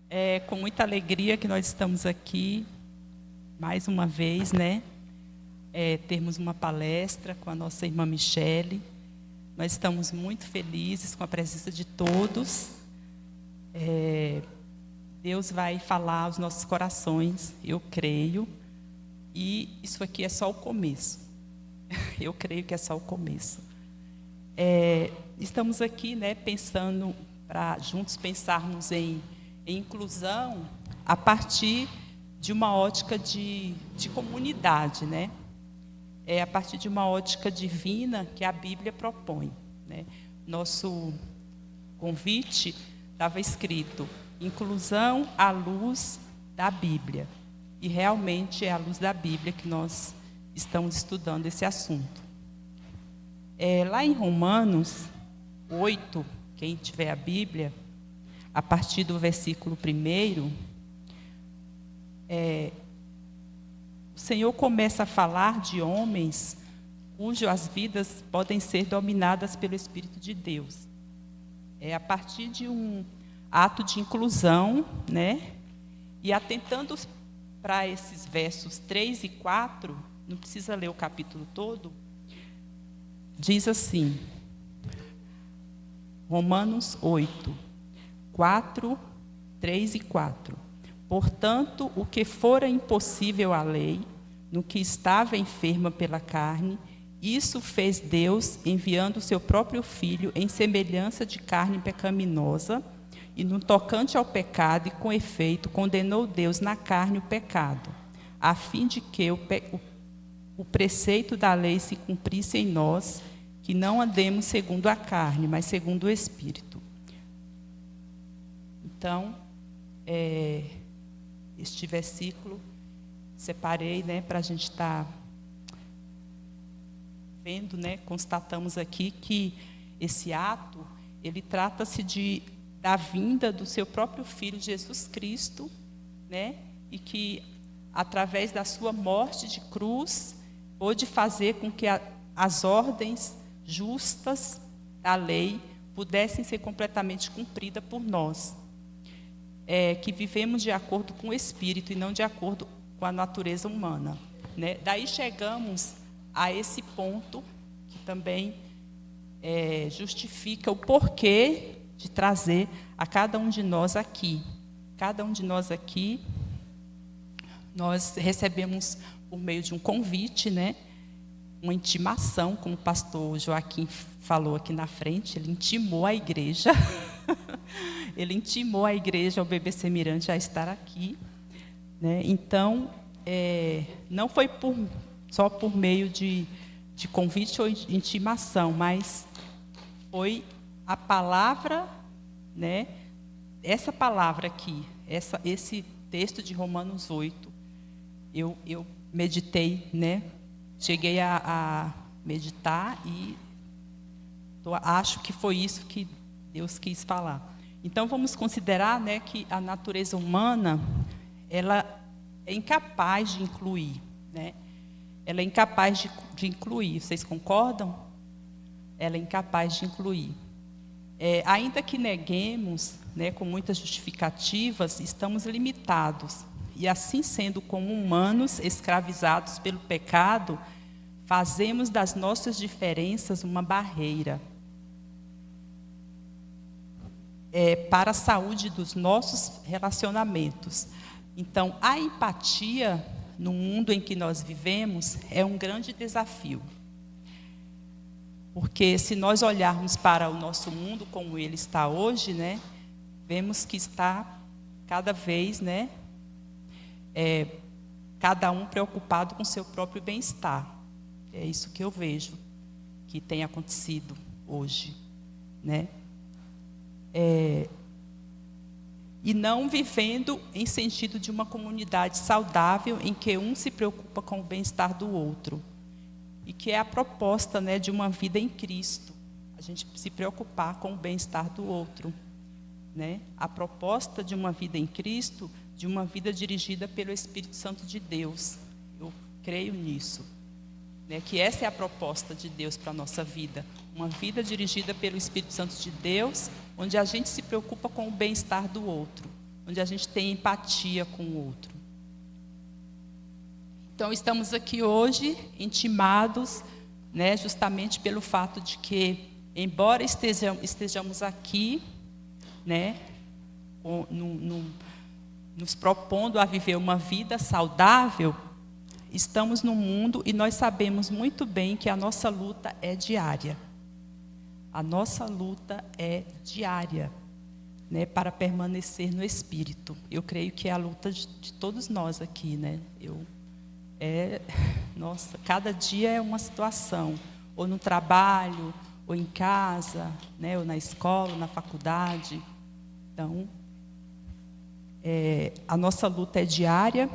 É com muita alegria que nós estamos aqui, mais uma vez, né? Termos uma palestra com a nossa irmã Michele. Nós estamos muito felizes com a presença de todos. Deus vai falar aos nossos corações, eu creio. E isso aqui é só o começo. Eu creio que é só o começo. Estamos aqui, né, pensando, para juntos pensarmos em inclusão a partir de uma ótica de comunidade, né? A partir de uma ótica divina que a Bíblia propõe, né? Nosso convite estava escrito: inclusão à luz da Bíblia. E realmente é à luz da Bíblia que nós estamos estudando esse assunto. Lá em Romanos 8, quem tiver a Bíblia, a partir do versículo 1, o Senhor começa a falar de homens cujas vidas podem ser dominadas pelo Espírito de Deus. A partir de um ato de inclusão, né? E atentando para esses versos 3 e 4, não precisa ler o capítulo todo, diz assim, Romanos 8, 4, 3 e 4. Portanto, o que fora impossível à lei, no que estava enferma pela carne, isso fez Deus, enviando o seu próprio Filho em semelhança de carne pecaminosa, e no tocante ao pecado, e com efeito, condenou Deus na carne o pecado, a fim de que o preceito da lei se cumprisse em nós, que não andemos segundo a carne, mas segundo o Espírito. Então, este versículo separei, né, para a gente estar vendo, né, constatamos aqui que esse ato, ele trata-se da vinda do seu próprio Filho, Jesus Cristo, né, e que, através da sua morte de cruz, pôde fazer com que as ordens justas da lei pudessem ser completamente cumpridas por nós, que vivemos de acordo com o Espírito e não de acordo com a natureza humana, né? Daí chegamos a esse ponto que também justifica o porquê de trazer a cada um de nós aqui. Cada um de nós aqui, nós recebemos por meio de um convite, né? Uma intimação, como o pastor Joaquim falou aqui na frente, ele intimou a igreja, ele intimou a igreja, ao BBC Mirante, a estar aqui, né? Então, não foi só por meio de convite ou intimação, mas foi a palavra, né? Essa palavra aqui, esse texto de Romanos 8, eu meditei, né? Cheguei a meditar e acho que foi isso que Deus quis falar. Então, vamos considerar, né, que a natureza humana, ela é incapaz de incluir, né? Ela é incapaz de incluir. Vocês concordam? Ela é incapaz de incluir. Ainda que neguemos, né, com muitas justificativas, estamos limitados. E assim sendo, como humanos escravizados pelo pecado, fazemos das nossas diferenças uma barreira para a saúde dos nossos relacionamentos. Então, a empatia no mundo em que nós vivemos é um grande desafio. Porque se nós olharmos para o nosso mundo como ele está hoje, né, vemos que está cada vez, né, cada um preocupado com o seu próprio bem-estar. É isso que eu vejo que tem acontecido hoje, né? E não vivendo em sentido de uma comunidade saudável em que um se preocupa com o bem-estar do outro. E que é a proposta, né, de uma vida em Cristo. A gente se preocupar com o bem-estar do outro, né? A proposta de uma vida em Cristo, de uma vida dirigida pelo Espírito Santo de Deus. Eu creio nisso, né? Que essa é a proposta de Deus para a nossa vida. Uma vida dirigida pelo Espírito Santo de Deus, onde a gente se preocupa com o bem-estar do outro, onde a gente tem empatia com o outro. Então, estamos aqui hoje intimados, né, justamente pelo fato de que, embora estejamos aqui, né, nos propondo a viver uma vida saudável, estamos no mundo e nós sabemos muito bem que a nossa luta é diária. A nossa luta é diária, né, para permanecer no Espírito. Eu creio que é a luta de todos nós aqui, né? Nossa, cada dia é uma situação, ou no trabalho, ou em casa, né, ou na escola, ou na faculdade. Então, a nossa luta é diária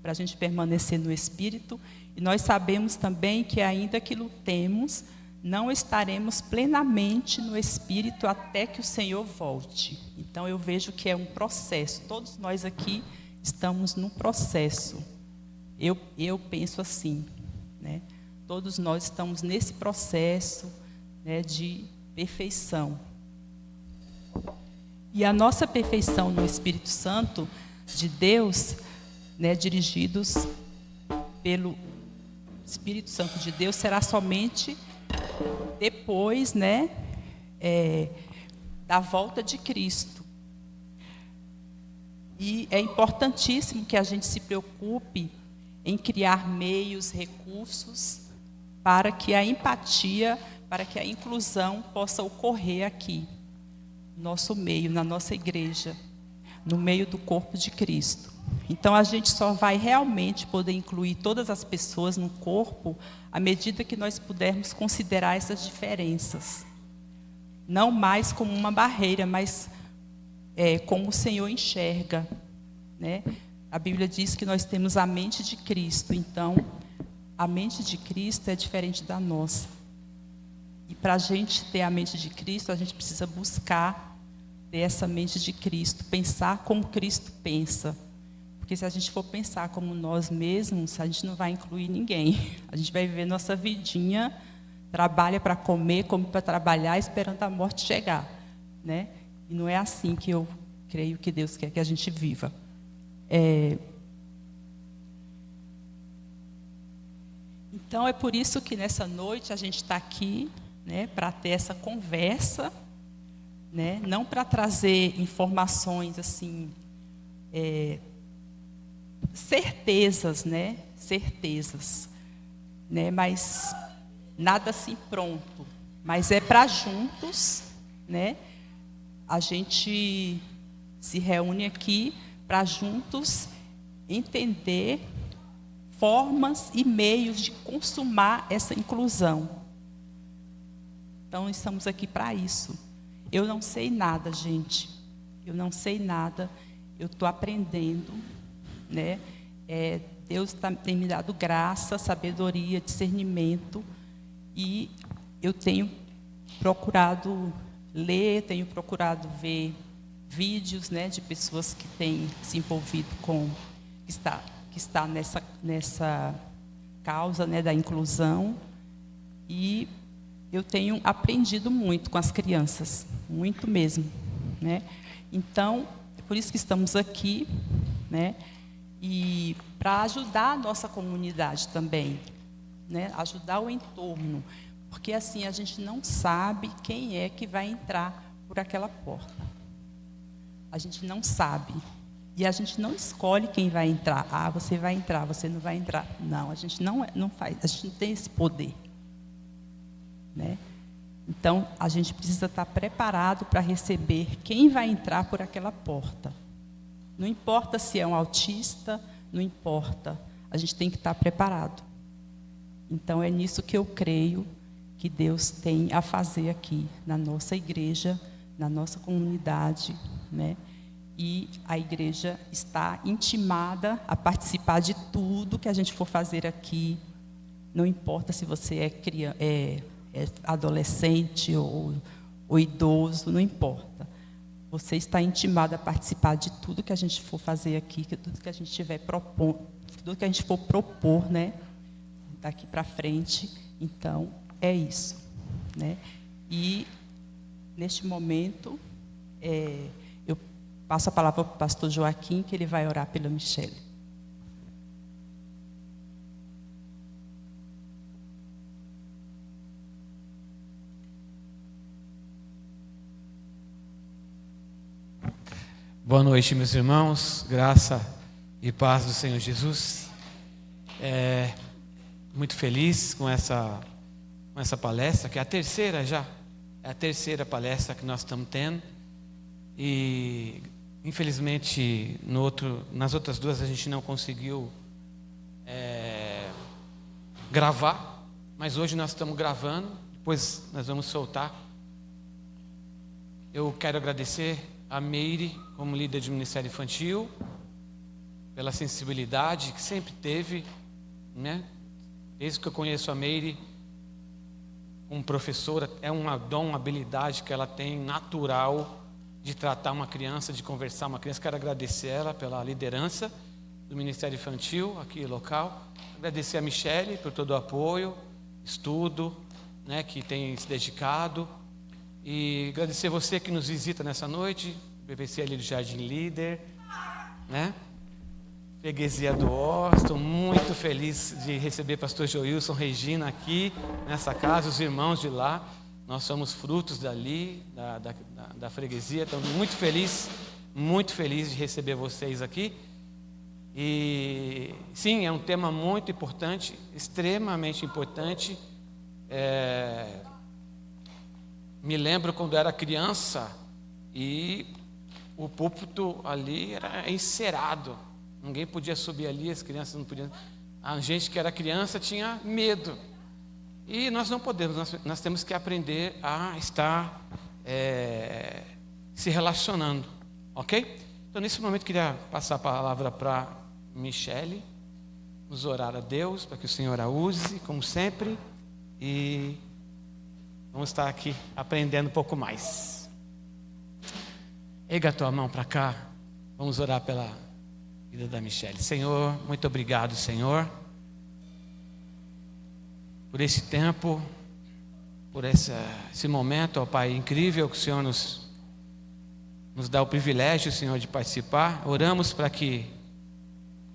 para a gente permanecer no Espírito, e nós sabemos também que ainda que lutemos, não estaremos plenamente no Espírito até que o Senhor volte. Então eu vejo que é um processo, todos nós aqui estamos num processo. Eu penso assim, né? Todos nós estamos nesse processo, né, de perfeição. E a nossa perfeição no Espírito Santo de Deus, né, dirigidos pelo Espírito Santo de Deus, será somente depois, né, da volta de Cristo. E é importantíssimo que a gente se preocupe em criar meios, recursos, para que a empatia, para que a inclusão possa ocorrer aqui, no nosso meio, na nossa igreja, no meio do corpo de Cristo. Então, a gente só vai realmente poder incluir todas as pessoas no corpo à medida que nós pudermos considerar essas diferenças. Não mais como uma barreira, mas como o Senhor enxerga, né? A Bíblia diz que nós temos a mente de Cristo. Então, a mente de Cristo é diferente da nossa. E para a gente ter a mente de Cristo, a gente precisa buscar ter essa mente de Cristo, pensar como Cristo pensa. Porque se a gente for pensar como nós mesmos, a gente não vai incluir ninguém. A gente vai viver nossa vidinha, trabalha para comer, come para trabalhar, esperando a morte chegar, né? E não é assim que eu creio que Deus quer que a gente viva. Então, é por isso que nessa noite a gente está aqui, né, para ter essa conversa, né, não para trazer informações assim, certezas, né, mas nada assim pronto, mas é para juntos, né, a gente se reúne aqui para juntos entender formas e meios de consumar essa inclusão. Então, estamos aqui para isso. Eu não sei nada, gente. Eu não sei nada. Eu estou aprendendo, né? Deus tem me dado graça, sabedoria, discernimento. E eu tenho procurado ler, tenho procurado ver vídeos, né, de pessoas que têm se envolvido que está nessa causa, né, da inclusão, e eu tenho aprendido muito com as crianças, muito mesmo, né? Então, é por isso que estamos aqui, né, e para ajudar a nossa comunidade também, né, ajudar o entorno, porque assim a gente não sabe quem é que vai entrar por aquela porta. A gente não sabe. E a gente não escolhe quem vai entrar. Ah, você vai entrar, você não vai entrar. Não, a gente não faz, a gente não tem esse poder, né? Então, a gente precisa estar preparado para receber quem vai entrar por aquela porta. Não importa se é um autista, não importa. A gente tem que estar preparado. Então, é nisso que eu creio que Deus tem a fazer aqui, na nossa igreja, na nossa comunidade, né? E a igreja está intimada a participar de tudo que a gente for fazer aqui. Não importa se você é adolescente ou idoso, não importa. Você está intimado a participar de tudo que a gente for fazer aqui, tudo que a gente estiver propondo, tudo que a gente for propor, né, daqui para frente. Então, é isso, né? E, neste momento, eu passo a palavra para o pastor Joaquim, que ele vai orar pela Michele. Boa noite, meus irmãos. Graça e paz do Senhor Jesus. Muito feliz com essa palestra, que é a terceira já. É a terceira palestra que nós estamos tendo. E, infelizmente, nas outras duas a gente não conseguiu gravar. Mas hoje nós estamos gravando. Depois nós vamos soltar. Eu quero agradecer a Meire, como líder de Ministério Infantil, pela sensibilidade que sempre teve, né? Desde que eu conheço a Meire, como professora, é um dom, uma habilidade que ela tem natural de tratar uma criança, de conversar uma criança. Quero agradecer ela pela liderança do Ministério Infantil aqui local. Agradecer a Michele por todo o apoio, estudo, né, que tem se dedicado. E agradecer você que nos visita nessa noite, BBC ali do Jardim Líder, né? Freguesia do Ó. Estou muito feliz de receber pastor Joilson, Regina aqui nessa casa, os irmãos de lá. Nós somos frutos dali, da freguesia. Estamos muito feliz de receber vocês aqui. E sim, é um tema muito importante, extremamente importante. Me lembro quando era criança e o púlpito ali era encerado. Ninguém podia subir ali, as crianças não podiam. A gente que era criança tinha medo. E nós não podemos, nós temos que aprender a estar se relacionando. Ok? Então, nesse momento, eu queria passar a palavra para Michele. Vamos orar a Deus para que o Senhor a use, como sempre. E vamos estar aqui aprendendo um pouco mais. Erga a tua mão para cá. Vamos orar pela vida da Michele. Senhor, muito obrigado, Senhor, por esse tempo, por esse momento, ó Pai, incrível que o Senhor nos dá o privilégio, Senhor, de participar. Oramos para que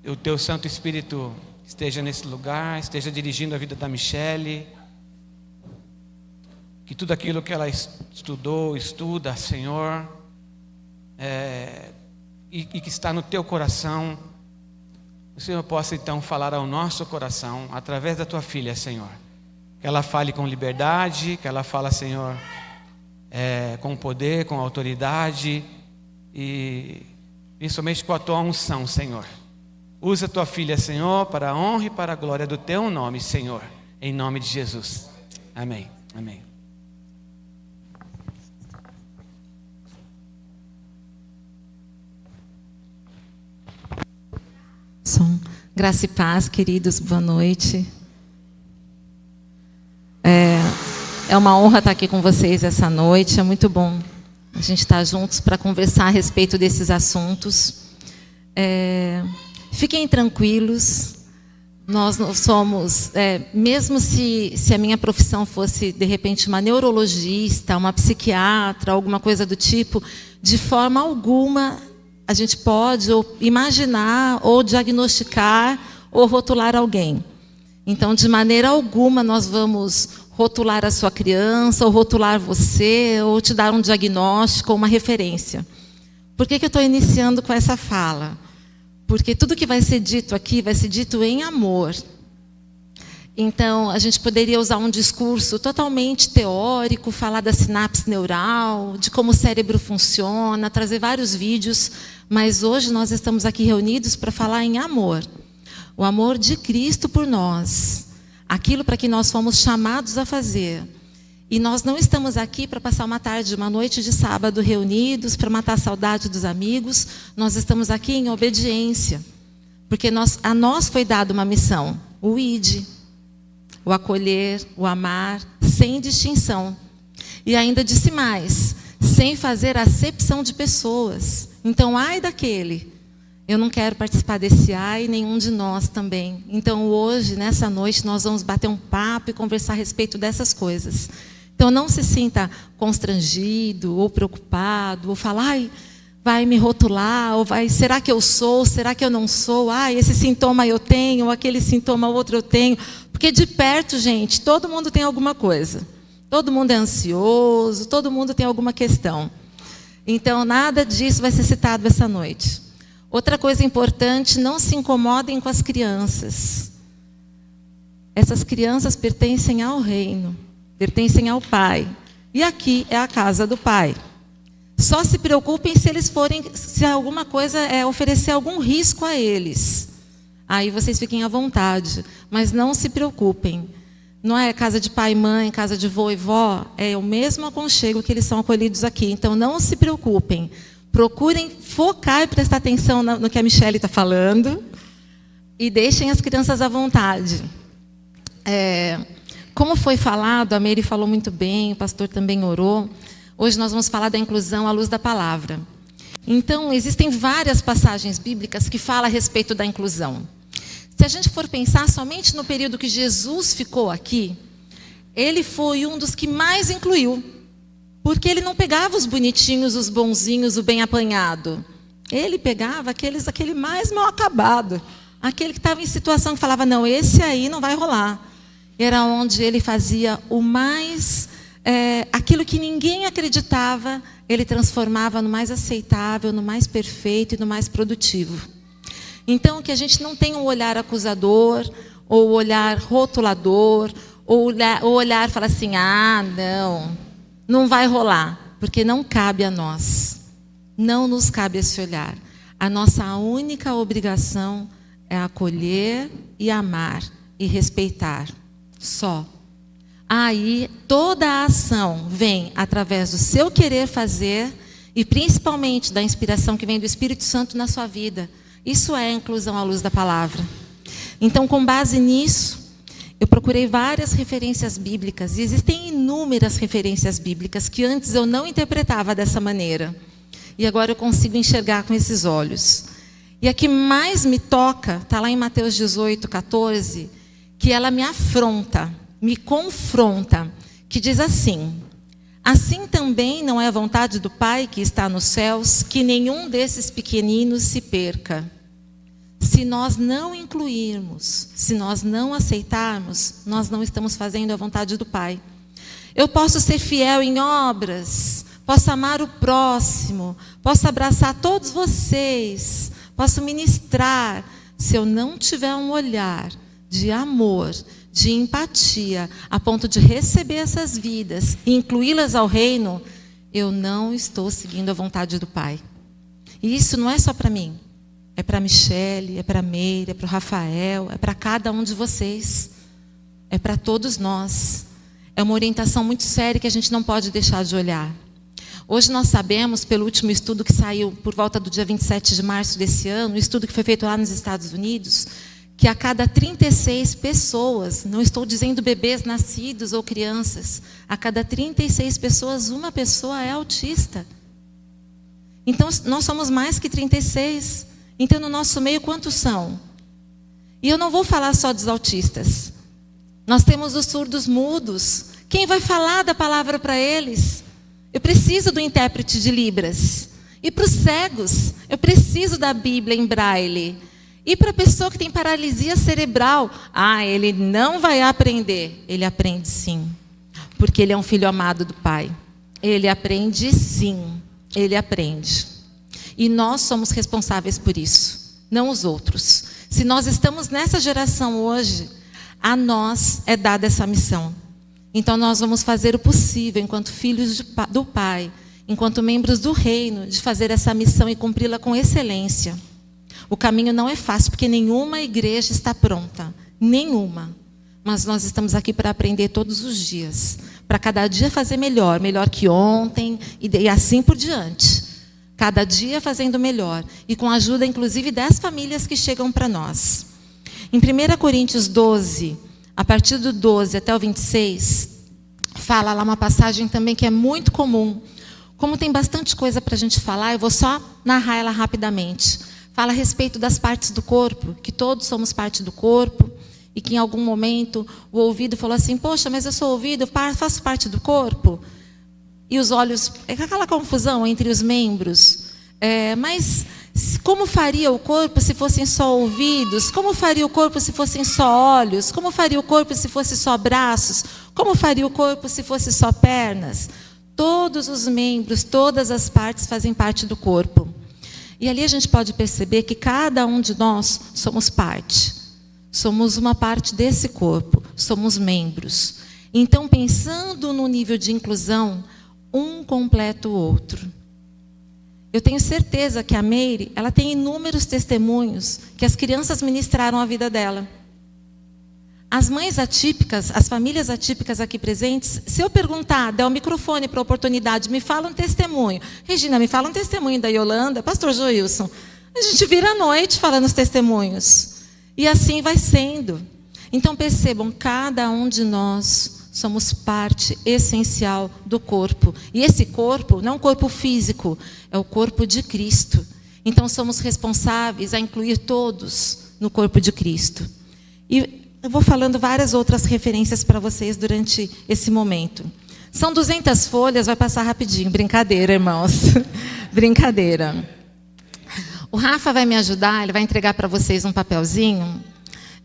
o Teu Santo Espírito esteja nesse lugar, esteja dirigindo a vida da Michele. Que tudo aquilo que ela estuda, Senhor, e que está no Teu coração, o Senhor possa então falar ao nosso coração, através da Tua filha, Senhor. Que ela fale com liberdade, que ela fale, Senhor, com poder, com autoridade, e principalmente com a Tua unção, Senhor. Usa a Tua filha, Senhor, para a honra e para a glória do Teu nome, Senhor. Em nome de Jesus. Amém. Amém. Graça e paz, queridos, boa noite. É uma honra estar aqui com vocês essa noite, é muito bom a gente estar juntos para conversar a respeito desses assuntos. Fiquem tranquilos, nós não somos, mesmo se a minha profissão fosse, de repente, uma neurologista, uma psiquiatra, alguma coisa do tipo, de forma alguma a gente pode ou imaginar, ou diagnosticar, ou rotular alguém. Então, de maneira alguma, nós vamos rotular a sua criança, ou rotular você, ou te dar um diagnóstico, ou uma referência. Por que eu estou iniciando com essa fala? Porque tudo que vai ser dito aqui vai ser dito em amor. Então, a gente poderia usar um discurso totalmente teórico, falar da sinapse neural, de como o cérebro funciona, trazer vários vídeos, mas hoje nós estamos aqui reunidos para falar em amor. O amor de Cristo por nós, aquilo para que nós fomos chamados a fazer. E nós não estamos aqui para passar uma tarde, uma noite de sábado reunidos, para matar a saudade dos amigos, nós estamos aqui em obediência, porque a nós foi dada uma missão, o ID. O acolher, o amar, sem distinção. E ainda disse mais, sem fazer acepção de pessoas. Então, ai daquele. Eu não quero participar desse ai, nenhum de nós também. Então, hoje, nessa noite, nós vamos bater um papo e conversar a respeito dessas coisas. Então, não se sinta constrangido ou preocupado, ou falar, ai, vai me rotular, ou vai, será que eu sou, será que eu não sou? Esse sintoma eu tenho, aquele sintoma outro eu tenho. Porque de perto, gente, todo mundo tem alguma coisa. Todo mundo é ansioso, todo mundo tem alguma questão. Então, nada disso vai ser citado essa noite. Outra coisa importante, não se incomodem com as crianças. Essas crianças pertencem ao reino, pertencem ao Pai. E aqui é a casa do Pai. Só se preocupem se alguma coisa oferecer algum risco a eles. Aí vocês fiquem à vontade, mas não se preocupem. Não é casa de pai e mãe, casa de vô e vó, é o mesmo aconchego que eles são acolhidos aqui. Então não se preocupem. Procurem focar e prestar atenção no que a Michele está falando e deixem as crianças à vontade. Como foi falado, a Meire falou muito bem, o pastor também orou. Hoje nós vamos falar da inclusão à luz da palavra. Então, existem várias passagens bíblicas que falam a respeito da inclusão. Se a gente for pensar somente no período que Jesus ficou aqui, ele foi um dos que mais incluiu. Porque ele não pegava os bonitinhos, os bonzinhos, o bem apanhado. Ele pegava aquele mais mal acabado. Aquele que estava em situação que falava, não, esse aí não vai rolar. Era onde ele fazia o mais... aquilo que ninguém acreditava, ele transformava no mais aceitável, no mais perfeito e no mais produtivo. Então, que a gente não tenha um olhar acusador, ou olhar rotulador, ou olhar e falar assim, não vai rolar, porque não cabe a nós. Não nos cabe esse olhar. A nossa única obrigação é acolher e amar e respeitar. Só. Aí toda a ação vem através do seu querer fazer e principalmente da inspiração que vem do Espírito Santo na sua vida. Isso é a inclusão à luz da palavra. Então, com base nisso, eu procurei várias referências bíblicas e existem inúmeras referências bíblicas que antes eu não interpretava dessa maneira. E agora eu consigo enxergar com esses olhos. E a que mais me toca, está lá em Mateus 18, 14, que ela me afronta, me confronta, que diz assim: assim também não é a vontade do Pai que está nos céus, que nenhum desses pequeninos se perca. Se nós não incluirmos, se nós não aceitarmos, nós não estamos fazendo a vontade do Pai. Eu posso ser fiel em obras, posso amar o próximo, posso abraçar todos vocês, posso ministrar. Se eu não tiver um olhar de amor, de empatia, a ponto de receber essas vidas e incluí-las ao reino, eu não estou seguindo a vontade do Pai. E isso não é só para mim. É para a Michele, é para a Meire, é para o Rafael, é para cada um de vocês. É para todos nós. É uma orientação muito séria que a gente não pode deixar de olhar. Hoje nós sabemos, pelo último estudo que saiu por volta do dia 27 de março desse ano, um estudo que foi feito lá nos Estados Unidos, que a cada 36 pessoas, não estou dizendo bebês nascidos ou crianças, a cada 36 pessoas, uma pessoa é autista. Então, nós somos mais que 36. Então, no nosso meio, quantos são? E eu não vou falar só dos autistas. Nós temos os surdos mudos. Quem vai falar da palavra para eles? Eu preciso do intérprete de Libras. E para os cegos, eu preciso da Bíblia em braille. E para a pessoa que tem paralisia cerebral, ele não vai aprender. Ele aprende sim. Porque ele é um filho amado do Pai. Ele aprende sim. Ele aprende. E nós somos responsáveis por isso, não os outros. Se nós estamos nessa geração hoje, a nós é dada essa missão. Então nós vamos fazer o possível, enquanto filhos do Pai, enquanto membros do reino, de fazer essa missão e cumpri-la com excelência. O caminho não é fácil, porque nenhuma igreja está pronta. Nenhuma. Mas nós estamos aqui para aprender todos os dias. Para cada dia fazer melhor. Melhor que ontem e assim por diante. Cada dia fazendo melhor. E com a ajuda, inclusive, das famílias que chegam para nós. Em 1 Coríntios 12, a partir do 12 até o 26, fala lá uma passagem também que é muito comum. Como tem bastante coisa para a gente falar, eu vou só narrar ela rapidamente. Fala a respeito das partes do corpo, que todos somos parte do corpo, e que em algum momento o ouvido falou assim, poxa, mas eu sou ouvido, eu faço parte do corpo. E os olhos, é aquela confusão entre os membros. Mas como faria o corpo se fossem só ouvidos? Como faria o corpo se fossem só olhos? Como faria o corpo se fosse só braços? Como faria o corpo se fosse só pernas? Todos os membros, todas as partes fazem parte do corpo. E ali a gente pode perceber que cada um de nós somos parte. Somos uma parte desse corpo, somos membros. Então, pensando no nível de inclusão, um completa o outro. Eu tenho certeza que a Meire, ela tem inúmeros testemunhos que as crianças ministraram a vida dela. As mães atípicas, as famílias atípicas aqui presentes, se eu perguntar, der o microfone para a oportunidade, me fala um testemunho. Regina, me fala um testemunho da Yolanda. Pastor Joilson, a gente vira à noite falando os testemunhos. E assim vai sendo. Então percebam, cada um de nós somos parte essencial do corpo. E esse corpo não é um corpo físico, é o corpo de Cristo. Então somos responsáveis a incluir todos no corpo de Cristo. E eu vou falando várias outras referências para vocês durante esse momento. São 200 folhas, vai passar rapidinho. Brincadeira, irmãos. Brincadeira. O Rafa vai me ajudar, ele vai entregar para vocês um papelzinho.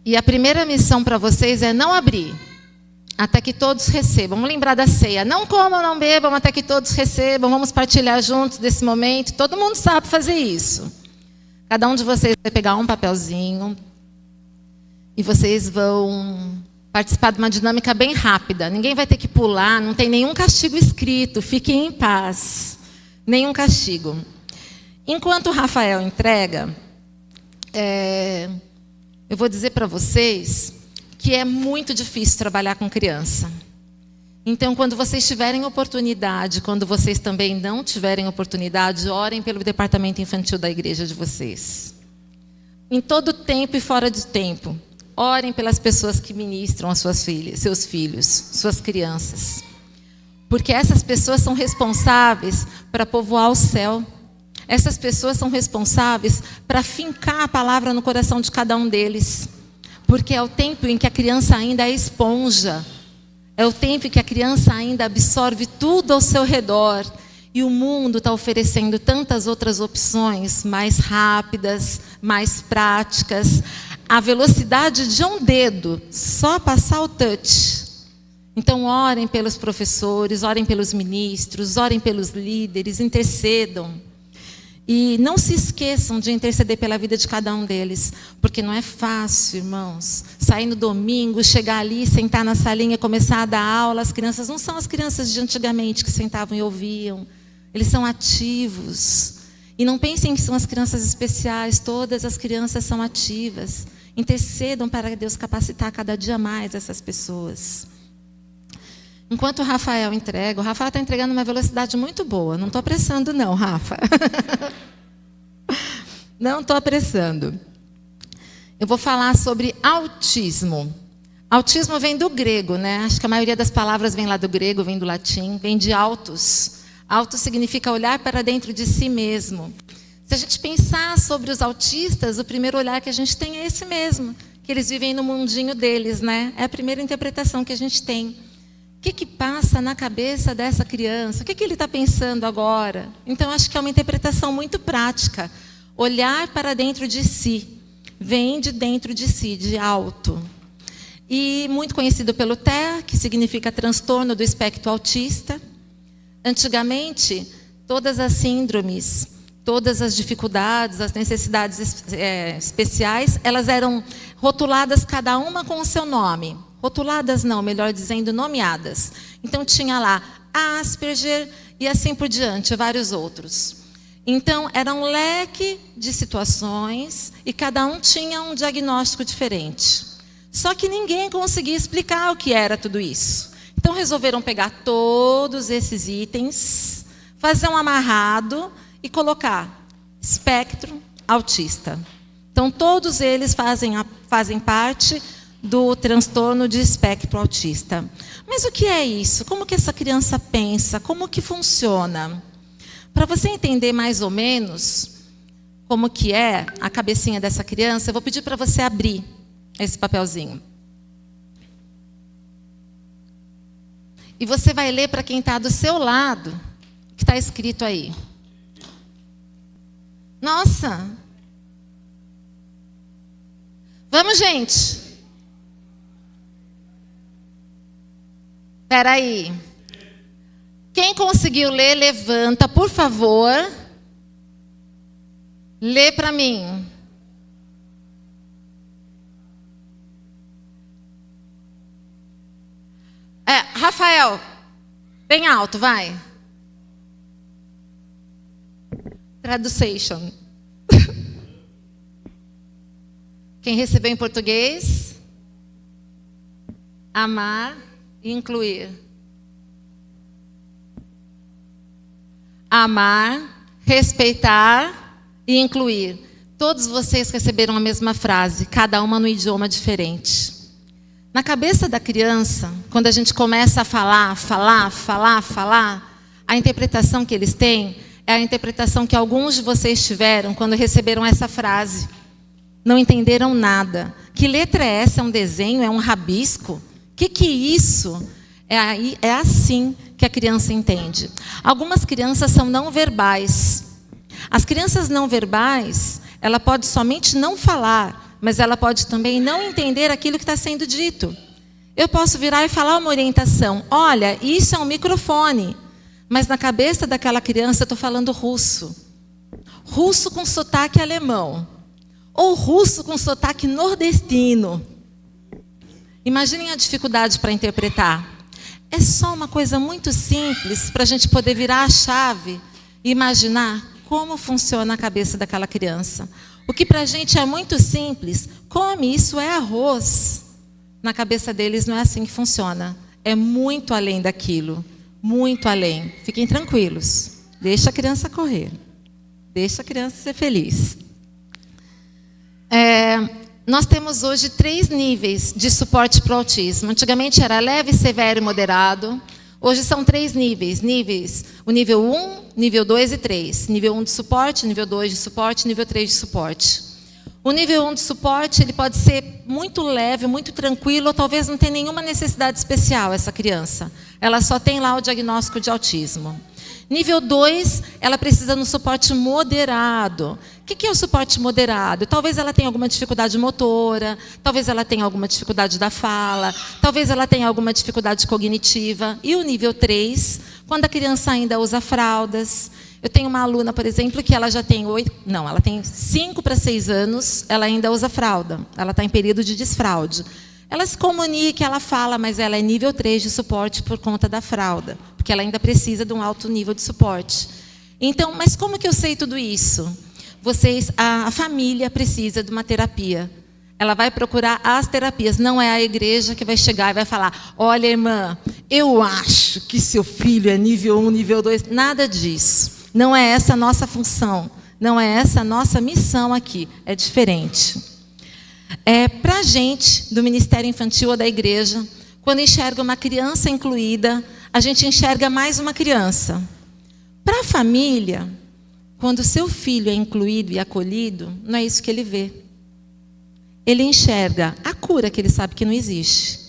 E a primeira missão para vocês é não abrir, até que todos recebam. Vamos lembrar da ceia. Não comam, não bebam, até que todos recebam. Vamos partilhar juntos desse momento. Todo mundo sabe fazer isso. Cada um de vocês vai pegar um papelzinho. E vocês vão participar de uma dinâmica bem rápida. Ninguém vai ter que pular, não tem nenhum castigo escrito. Fiquem em paz. Nenhum castigo. Enquanto o Rafael entrega, eu vou dizer para vocês que é muito difícil trabalhar com criança. Então, quando vocês tiverem oportunidade, quando vocês também não tiverem oportunidade, orem pelo departamento infantil da igreja de vocês. Em todo tempo e fora de tempo. Orem pelas pessoas que ministram as suas filhas, seus filhos, suas crianças. Porque essas pessoas são responsáveis para povoar o céu. Essas pessoas são responsáveis para fincar a palavra no coração de cada um deles. Porque é o tempo em que a criança ainda é esponja. É o tempo em que a criança ainda absorve tudo ao seu redor. E o mundo está oferecendo tantas outras opções mais rápidas, mais práticas. A velocidade de um dedo, só passar o touch. Então, orem pelos professores, orem pelos ministros, orem pelos líderes, intercedam. E não se esqueçam de interceder pela vida de cada um deles, porque não é fácil, irmãos, sair no domingo, chegar ali, sentar na salinha, começar a dar aula. As crianças não são as crianças de antigamente que sentavam e ouviam. Eles são ativos. E não pensem que são as crianças especiais, todas as crianças são ativas. Intercedam para Deus capacitar cada dia mais essas pessoas. Enquanto o Rafael entrega, o Rafael está entregando uma velocidade muito boa. Não estou apressando não, Rafa. Não estou apressando. Eu vou falar sobre autismo. Autismo vem do grego, né? Acho que a maioria das palavras vem lá do grego, vem do latim, vem de autos. Autos significa olhar para dentro de si mesmo. Se a gente pensar sobre os autistas, o primeiro olhar que a gente tem é esse mesmo, que eles vivem no mundinho deles, né? É a primeira interpretação que a gente tem. O que passa na cabeça dessa criança? O que ele está pensando agora? Então, acho que é uma interpretação muito prática. Olhar para dentro de si. Vem de dentro de si, de alto. E muito conhecido pelo TEA, que significa transtorno do espectro autista. Antigamente, todas as síndromes, todas as dificuldades, as necessidades especiais, elas eram rotuladas cada uma com o seu nome. Rotuladas não, melhor dizendo, nomeadas. Então tinha lá Asperger e assim por diante, vários outros. Então era um leque de situações e cada um tinha um diagnóstico diferente. Só que ninguém conseguia explicar o que era tudo isso. Então resolveram pegar todos esses itens, fazer um amarrado e colocar espectro autista. Então todos eles fazem parte do transtorno de espectro autista. Mas o que é isso? Como que essa criança pensa? Como que funciona? Para você entender mais ou menos como que é a cabecinha dessa criança, eu vou pedir para você abrir esse papelzinho. E você vai ler para quem está do seu lado, o que está escrito aí. Nossa! Vamos, gente. Espera aí. Quem conseguiu ler, levanta, por favor. Lê para mim. Rafael, bem alto, vai. Traduction. Quem recebeu em português? Amar e incluir. Amar, respeitar e incluir. Todos vocês receberam a mesma frase, cada uma no idioma diferente. Na cabeça da criança, quando a gente começa a falar, a interpretação que eles têm é a interpretação que alguns de vocês tiveram quando receberam essa frase. Não entenderam nada. Que letra é essa? É um desenho? É um rabisco? O que é isso? É assim que a criança entende. Algumas crianças são não verbais. As crianças não verbais, ela pode somente não falar, mas ela pode também não entender aquilo que está sendo dito. Eu posso virar e falar uma orientação. Olha, isso é um microfone. Mas na cabeça daquela criança eu estou falando russo. Russo com sotaque alemão. Ou russo com sotaque nordestino. Imaginem a dificuldade para interpretar. É só uma coisa muito simples para a gente poder virar a chave e imaginar como funciona a cabeça daquela criança. O que para a gente é muito simples, come, isso é arroz. Na cabeça deles não é assim que funciona. É muito além daquilo. Muito além. Fiquem tranquilos. Deixa a criança correr. Deixa a criança ser feliz. Nós temos hoje 3 níveis de suporte para o autismo. Antigamente era leve, severo e moderado. Hoje são 3 níveis. O nível 1, nível 2 e 3. Nível 1 de suporte, nível 2 de suporte, nível 3 de suporte. O nível 1 de suporte ele pode ser muito leve, muito tranquilo, ou talvez não tenha nenhuma necessidade especial essa criança. Ela só tem lá o diagnóstico de autismo. Nível 2, ela precisa de um suporte moderado. O que é o suporte moderado? Talvez ela tenha alguma dificuldade motora, talvez ela tenha alguma dificuldade da fala, talvez ela tenha alguma dificuldade cognitiva. E o nível 3, quando a criança ainda usa fraldas. Eu tenho uma aluna, por exemplo, que ela já tem 5 para 6 anos, ela ainda usa fralda. Ela está em período de desfraude. Ela se comunica, ela fala, mas ela é nível 3 de suporte por conta da fralda, porque ela ainda precisa de um alto nível de suporte. Então, mas como que eu sei tudo isso? A família precisa de uma terapia. Ela vai procurar as terapias. Não é a igreja que vai chegar e vai falar: olha, irmã, eu acho que seu filho é nível 1, nível 2. Nada disso. Não é essa a nossa função. Não é essa a nossa missão aqui. É diferente. Para a gente, do Ministério Infantil ou da igreja, quando enxerga uma criança incluída, a gente enxerga mais uma criança. Para a família, quando o seu filho é incluído e acolhido, não é isso que ele vê. Ele enxerga a cura que ele sabe que não existe.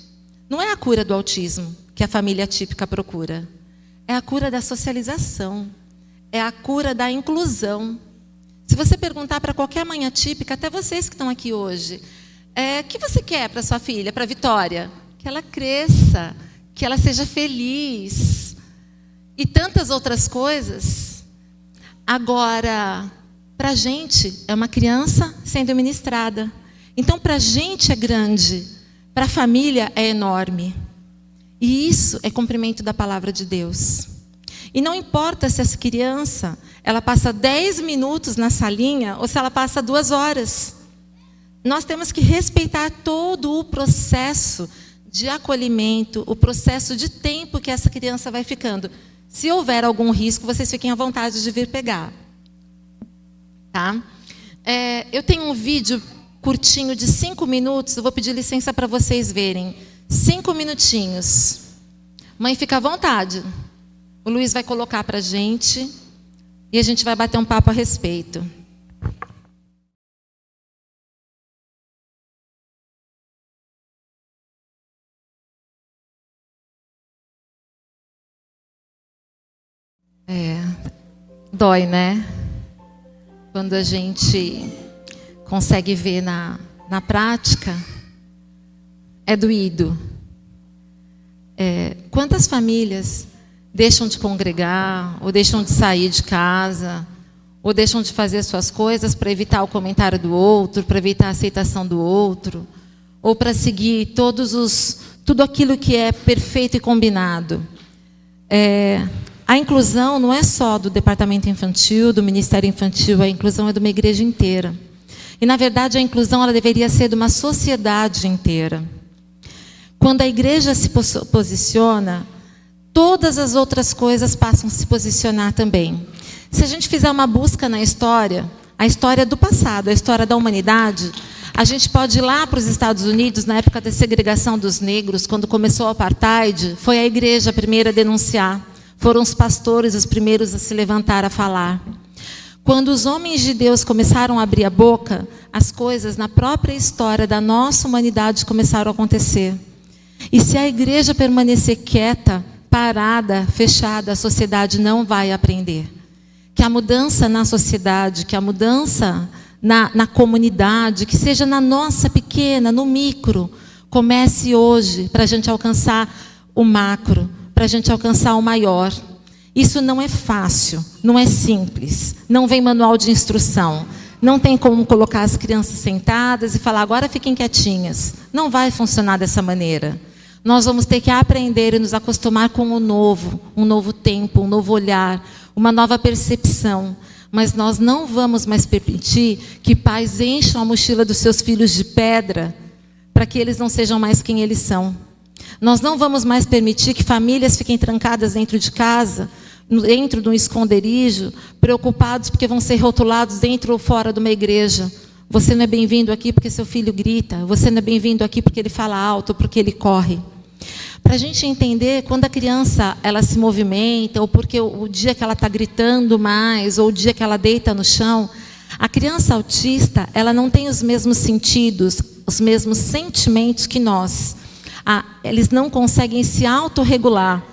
Não é a cura do autismo que a família típica procura. É a cura da socialização. É a cura da inclusão. Se você perguntar para qualquer mãe atípica, até vocês que estão aqui hoje, o que você quer para sua filha, para a Vitória? Que ela cresça, que ela seja feliz. E tantas outras coisas. Agora, para a gente, é uma criança sendo ministrada. Então, para a gente é grande, para a família é enorme. E isso é cumprimento da palavra de Deus. E não importa se essa criança, ela passa 10 minutos na salinha ou se ela passa 2 horas. Nós temos que respeitar todo o processo de acolhimento, o processo de tempo que essa criança vai ficando. Se houver algum risco, vocês fiquem à vontade de vir pegar. Tá? Eu tenho um vídeo curtinho de 5 minutos, eu vou pedir licença para vocês verem. 5 minutinhos. Mãe, fica à vontade. O Luiz vai colocar para a gente e a gente vai bater um papo a respeito. Dói, né? quando a gente consegue ver na prática, é doído. Quantas famílias deixam de congregar, ou deixam de sair de casa, ou deixam de fazer suas coisas para evitar o comentário do outro, para evitar a aceitação do outro, ou para seguir tudo aquilo que é perfeito e combinado. A inclusão não é só do departamento infantil, do Ministério Infantil, a inclusão é de uma igreja inteira. E, na verdade, a inclusão ela deveria ser de uma sociedade inteira. Quando a igreja se posiciona, todas as outras coisas passam a se posicionar também. Se a gente fizer uma busca na história, a história do passado, a história da humanidade, a gente pode ir lá para os Estados Unidos, na época da segregação dos negros, quando começou o apartheid, foi a igreja a primeira a denunciar. Foram os pastores os primeiros a se levantar a falar. Quando os homens de Deus começaram a abrir a boca, as coisas na própria história da nossa humanidade começaram a acontecer. E se a igreja permanecer quieta, parada, fechada, a sociedade não vai aprender. Que a mudança na sociedade, que a mudança na comunidade, que seja na nossa pequena, no micro, comece hoje para a gente alcançar o macro, para a gente alcançar o maior. Isso não é fácil, não é simples, não vem manual de instrução. Não tem como colocar as crianças sentadas e falar, agora fiquem quietinhas. Não vai funcionar dessa maneira. Nós vamos ter que aprender e nos acostumar com o novo, um novo tempo, um novo olhar, uma nova percepção. Mas nós não vamos mais permitir que pais encham a mochila dos seus filhos de pedra para que eles não sejam mais quem eles são. Nós não vamos mais permitir que famílias fiquem trancadas dentro de casa, dentro de um esconderijo, preocupados porque vão ser rotulados dentro ou fora de uma igreja. Você não é bem-vindo aqui porque seu filho grita. Você não é bem-vindo aqui porque ele fala alto, porque ele corre. Para a gente entender, quando a criança ela se movimenta, ou porque o dia que ela está gritando mais, ou o dia que ela deita no chão, a criança autista ela não tem os mesmos sentidos, os mesmos sentimentos que nós. Eles não conseguem se autorregular.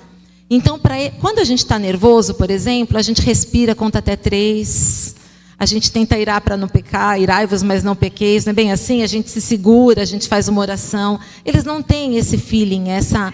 Então, quando a gente está nervoso, por exemplo, a gente respira, conta até 3. A gente tenta irar para não pecar, irai-vos, mas não pequeis. Não é bem assim? A gente se segura, a gente faz uma oração. Eles não têm esse feeling, essa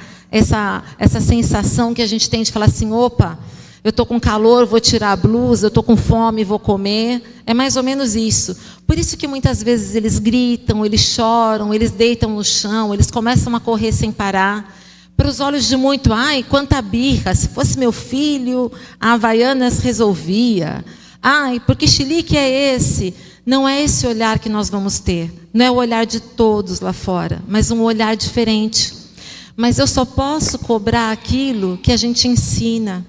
sensação que a gente tem de falar assim, opa, eu estou com calor, vou tirar a blusa, eu estou com fome, vou comer. É mais ou menos isso. Por isso que muitas vezes eles gritam, eles choram, eles deitam no chão, eles começam a correr sem parar. Para os olhos de muito, ai, quanta birra, se fosse meu filho, a Havaianas resolvia. Ai, porque chilique é esse? Não é esse olhar que nós vamos ter. Não é o olhar de todos lá fora, mas um olhar diferente. Mas eu só posso cobrar aquilo que a gente ensina.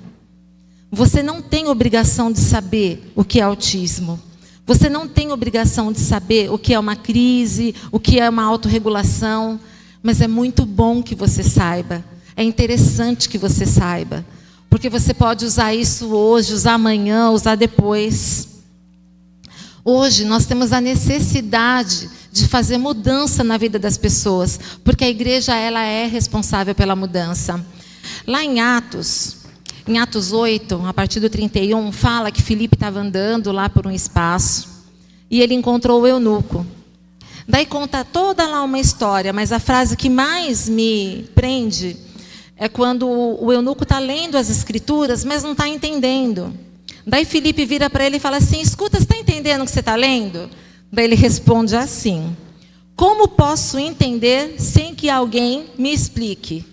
Você não tem obrigação de saber o que é autismo. Você não tem obrigação de saber o que é uma crise, o que é uma autorregulação. Mas é muito bom que você saiba. É interessante que você saiba. Porque você pode usar isso hoje, usar amanhã, usar depois. Hoje nós temos a necessidade de fazer mudança na vida das pessoas. Porque a igreja ela é responsável pela mudança. Lá em Atos 8, a partir do 31, fala que Filipe estava andando lá por um espaço. E ele encontrou o eunuco. Daí conta toda lá uma história, mas a frase que mais me prende é quando o eunuco está lendo as escrituras, mas não está entendendo. Daí Filipe vira para ele e fala assim, escuta, você está entendendo o que você está lendo? Daí ele responde assim, como posso entender sem que alguém me explique?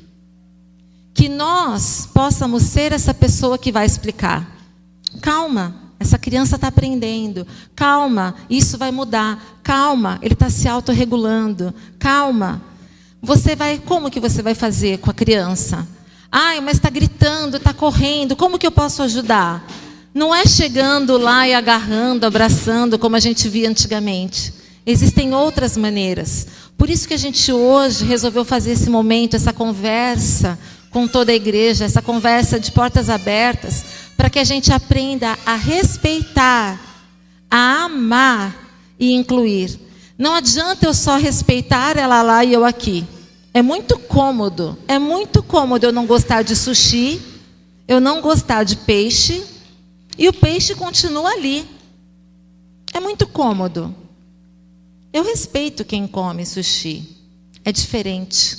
Que nós possamos ser essa pessoa que vai explicar. Calma, essa criança está aprendendo. Calma, isso vai mudar. Calma, ele está se autorregulando. Calma. Como que você vai fazer com a criança? Ai, mas está gritando, está correndo. Como que eu posso ajudar? Não é chegando lá e agarrando, abraçando, como a gente via antigamente. Existem outras maneiras. Por isso que a gente hoje resolveu fazer esse momento, essa conversa com toda a igreja, essa conversa de portas abertas, para que a gente aprenda a respeitar, a amar e incluir. Não adianta eu só respeitar ela lá e eu aqui. É muito cômodo eu não gostar de sushi, eu não gostar de peixe, e o peixe continua ali. É muito cômodo. Eu respeito quem come sushi. É diferente.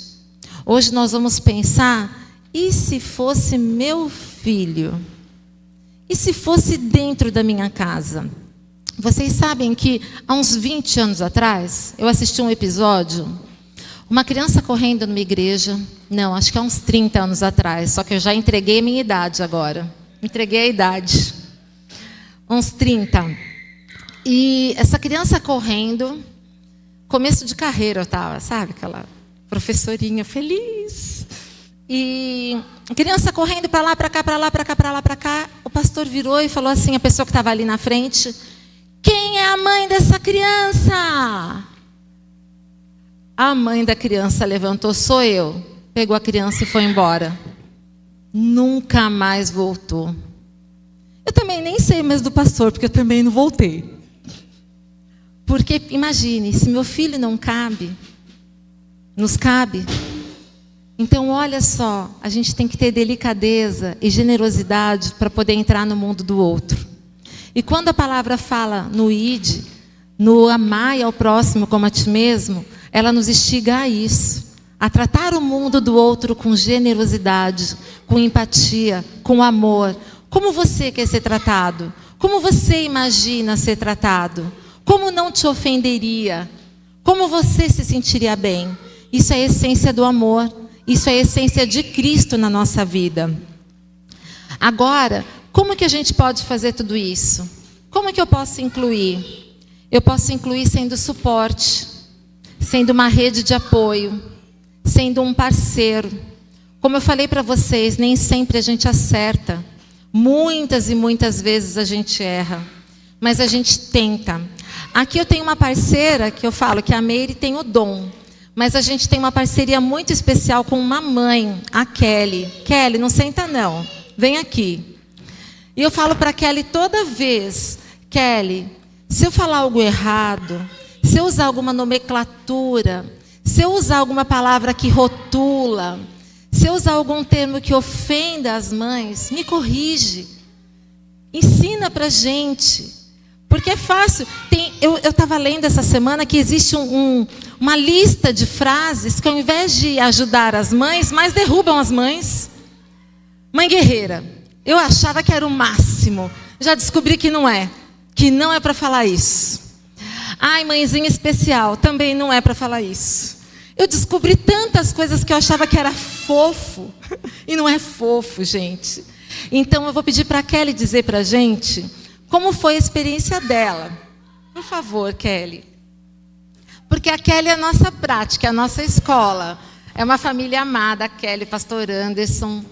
Hoje nós vamos pensar, e se fosse meu filho? E se fosse dentro da minha casa? Vocês sabem que há uns 20 anos atrás, eu assisti um episódio, uma criança correndo numa igreja, não, acho que há uns 30 anos atrás, só que eu já entreguei a minha idade agora. Entreguei a idade. Uns 30. E essa criança correndo, começo de carreira eu estava, sabe? Aquela professorinha feliz. E a criança correndo para lá, para cá, para lá, para cá, para lá, para cá. O pastor virou e falou assim, a pessoa que estava ali na frente: quem é a mãe dessa criança? A mãe da criança levantou, sou eu. Pegou a criança e foi embora. Nunca mais voltou. Eu também nem sei mais do pastor, porque eu também não voltei. Porque, imagine, se meu filho não cabe, nos cabe. Então, olha só, a gente tem que ter delicadeza e generosidade para poder entrar no mundo do outro. E quando a palavra fala no ide, no amai ao próximo como a ti mesmo, ela nos instiga a isso, a tratar o mundo do outro com generosidade, com empatia, com amor. Como você quer ser tratado? Como você imagina ser tratado? Como não te ofenderia? Como você se sentiria bem? Isso é a essência do amor. Isso é a essência de Cristo na nossa vida. Agora, como que a gente pode fazer tudo isso? Como que eu posso incluir? Eu posso incluir sendo suporte, sendo uma rede de apoio, sendo um parceiro. Como eu falei para vocês, nem sempre a gente acerta. Muitas e muitas vezes a gente erra. Mas a gente tenta. Aqui eu tenho uma parceira que eu falo que a Meire tem o dom. Mas a gente tem uma parceria muito especial com uma mãe, a Kelly. Kelly, não senta não. Vem aqui. E eu falo para a Kelly toda vez: Kelly, se eu falar algo errado, se eu usar alguma nomenclatura, se eu usar alguma palavra que rotula, se eu usar algum termo que ofenda as mães, me corrige. Ensina para a gente. Porque é fácil. Eu estava lendo essa semana que existe uma lista de frases que, ao invés de ajudar as mães, mais derrubam as mães. Mãe guerreira. Eu achava que era o máximo. Já descobri que não é. Que não é para falar isso. Ai, mãezinha especial. Também não é para falar isso. Eu descobri tantas coisas que eu achava que era fofo. E não é fofo, gente. Então eu vou pedir para a Kelly dizer para a gente como foi a experiência dela. Por favor, Kelly. Porque a Kelly é a nossa prática, é a nossa escola. É uma família amada, a Kelly, pastor Anderson.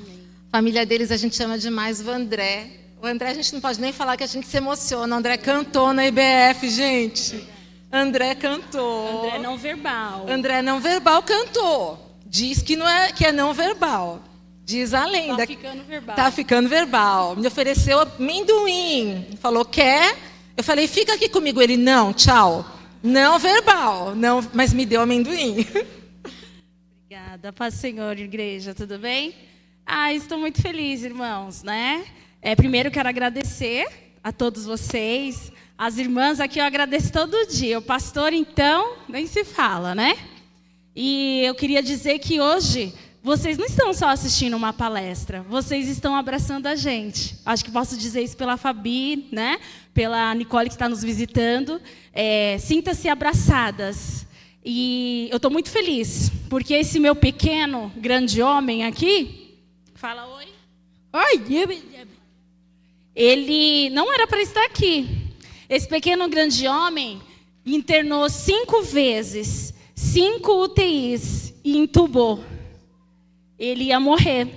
A família deles a gente chama demais o André. O André a gente não pode nem falar que a gente se emociona. O André cantou na IBF, gente. André cantou. André não verbal. André não verbal cantou. Diz que é não verbal. Diz a lenda. Tá ficando verbal. Tá ficando verbal. Me ofereceu amendoim. Falou, quer? Eu falei, fica aqui comigo. Ele, não, tchau. Não verbal. Não, mas me deu amendoim. Obrigada. Paz do Senhor, igreja. Tudo bem? Estou muito feliz, irmãos, né? Primeiro quero agradecer a todos vocês. As irmãs aqui eu agradeço todo dia. O pastor, então, nem se fala, né? E eu queria dizer que hoje vocês não estão só assistindo uma palestra, vocês estão abraçando a gente. Acho que posso dizer isso pela Fabi, né? Pela Nicole que está nos visitando. Sinta-se abraçadas. E eu estou muito feliz, porque esse meu pequeno, grande homem aqui, fala oi. Oi. Ele não era para estar aqui. Esse pequeno, grande homem internou 5 vezes, 5 UTIs e entubou. Ele ia morrer.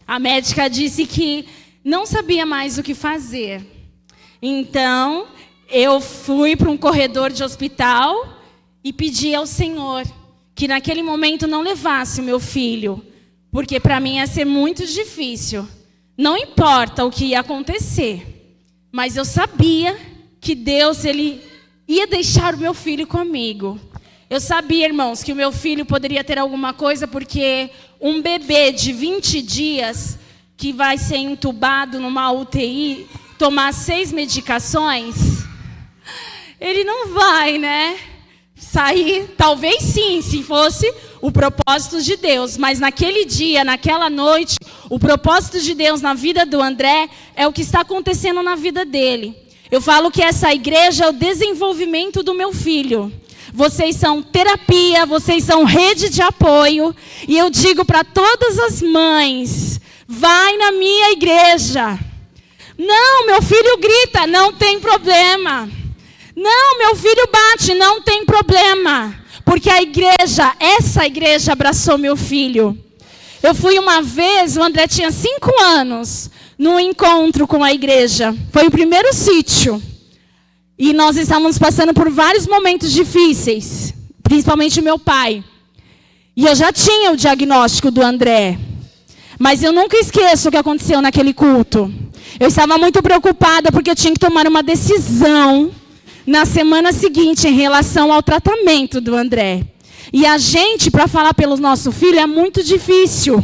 A médica disse que não sabia mais o que fazer. Então, eu fui para um corredor de hospital e pedi ao Senhor que naquele momento não levasse o meu filho, porque para mim ia ser muito difícil. Não importa o que ia acontecer, mas eu sabia que Deus ele ia deixar o meu filho comigo. Eu sabia, irmãos, que o meu filho poderia ter alguma coisa, porque um bebê de 20 dias que vai ser entubado numa UTI, tomar 6 medicações, ele não vai, né, sair. Talvez sim, se fosse o propósito de Deus. Mas naquele dia, naquela noite, o propósito de Deus na vida do André é o que está acontecendo na vida dele. Eu falo que essa igreja é o desenvolvimento do meu filho. Vocês são terapia, vocês são rede de apoio. E eu digo para todas as mães, vai na minha igreja. Não, meu filho grita, não tem problema. Não, meu filho bate, não tem problema. Porque a igreja, essa igreja abraçou meu filho. Eu fui uma vez, o André tinha 5 anos, num encontro com a igreja. Foi o primeiro sítio. E nós estávamos passando por vários momentos difíceis, principalmente o meu pai. E eu já tinha o diagnóstico do André. Mas eu nunca esqueço o que aconteceu naquele culto. Eu estava muito preocupada porque eu tinha que tomar uma decisão na semana seguinte em relação ao tratamento do André. E a gente, para falar pelo nosso filho, é muito difícil.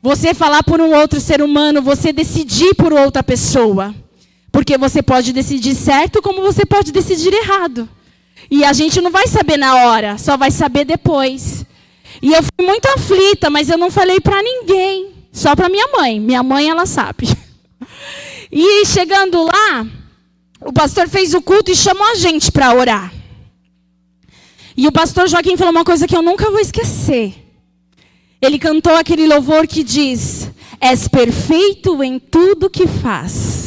Você falar por um outro ser humano, você decidir por outra pessoa. Porque você pode decidir certo, como você pode decidir errado. E a gente não vai saber na hora, só vai saber depois. E eu fui muito aflita, mas eu não falei para ninguém. Só para minha mãe. Minha mãe, ela sabe. E chegando lá, o pastor fez o culto e chamou a gente para orar. E o pastor Joaquim falou uma coisa que eu nunca vou esquecer. Ele cantou aquele louvor que diz: és perfeito em tudo que faz.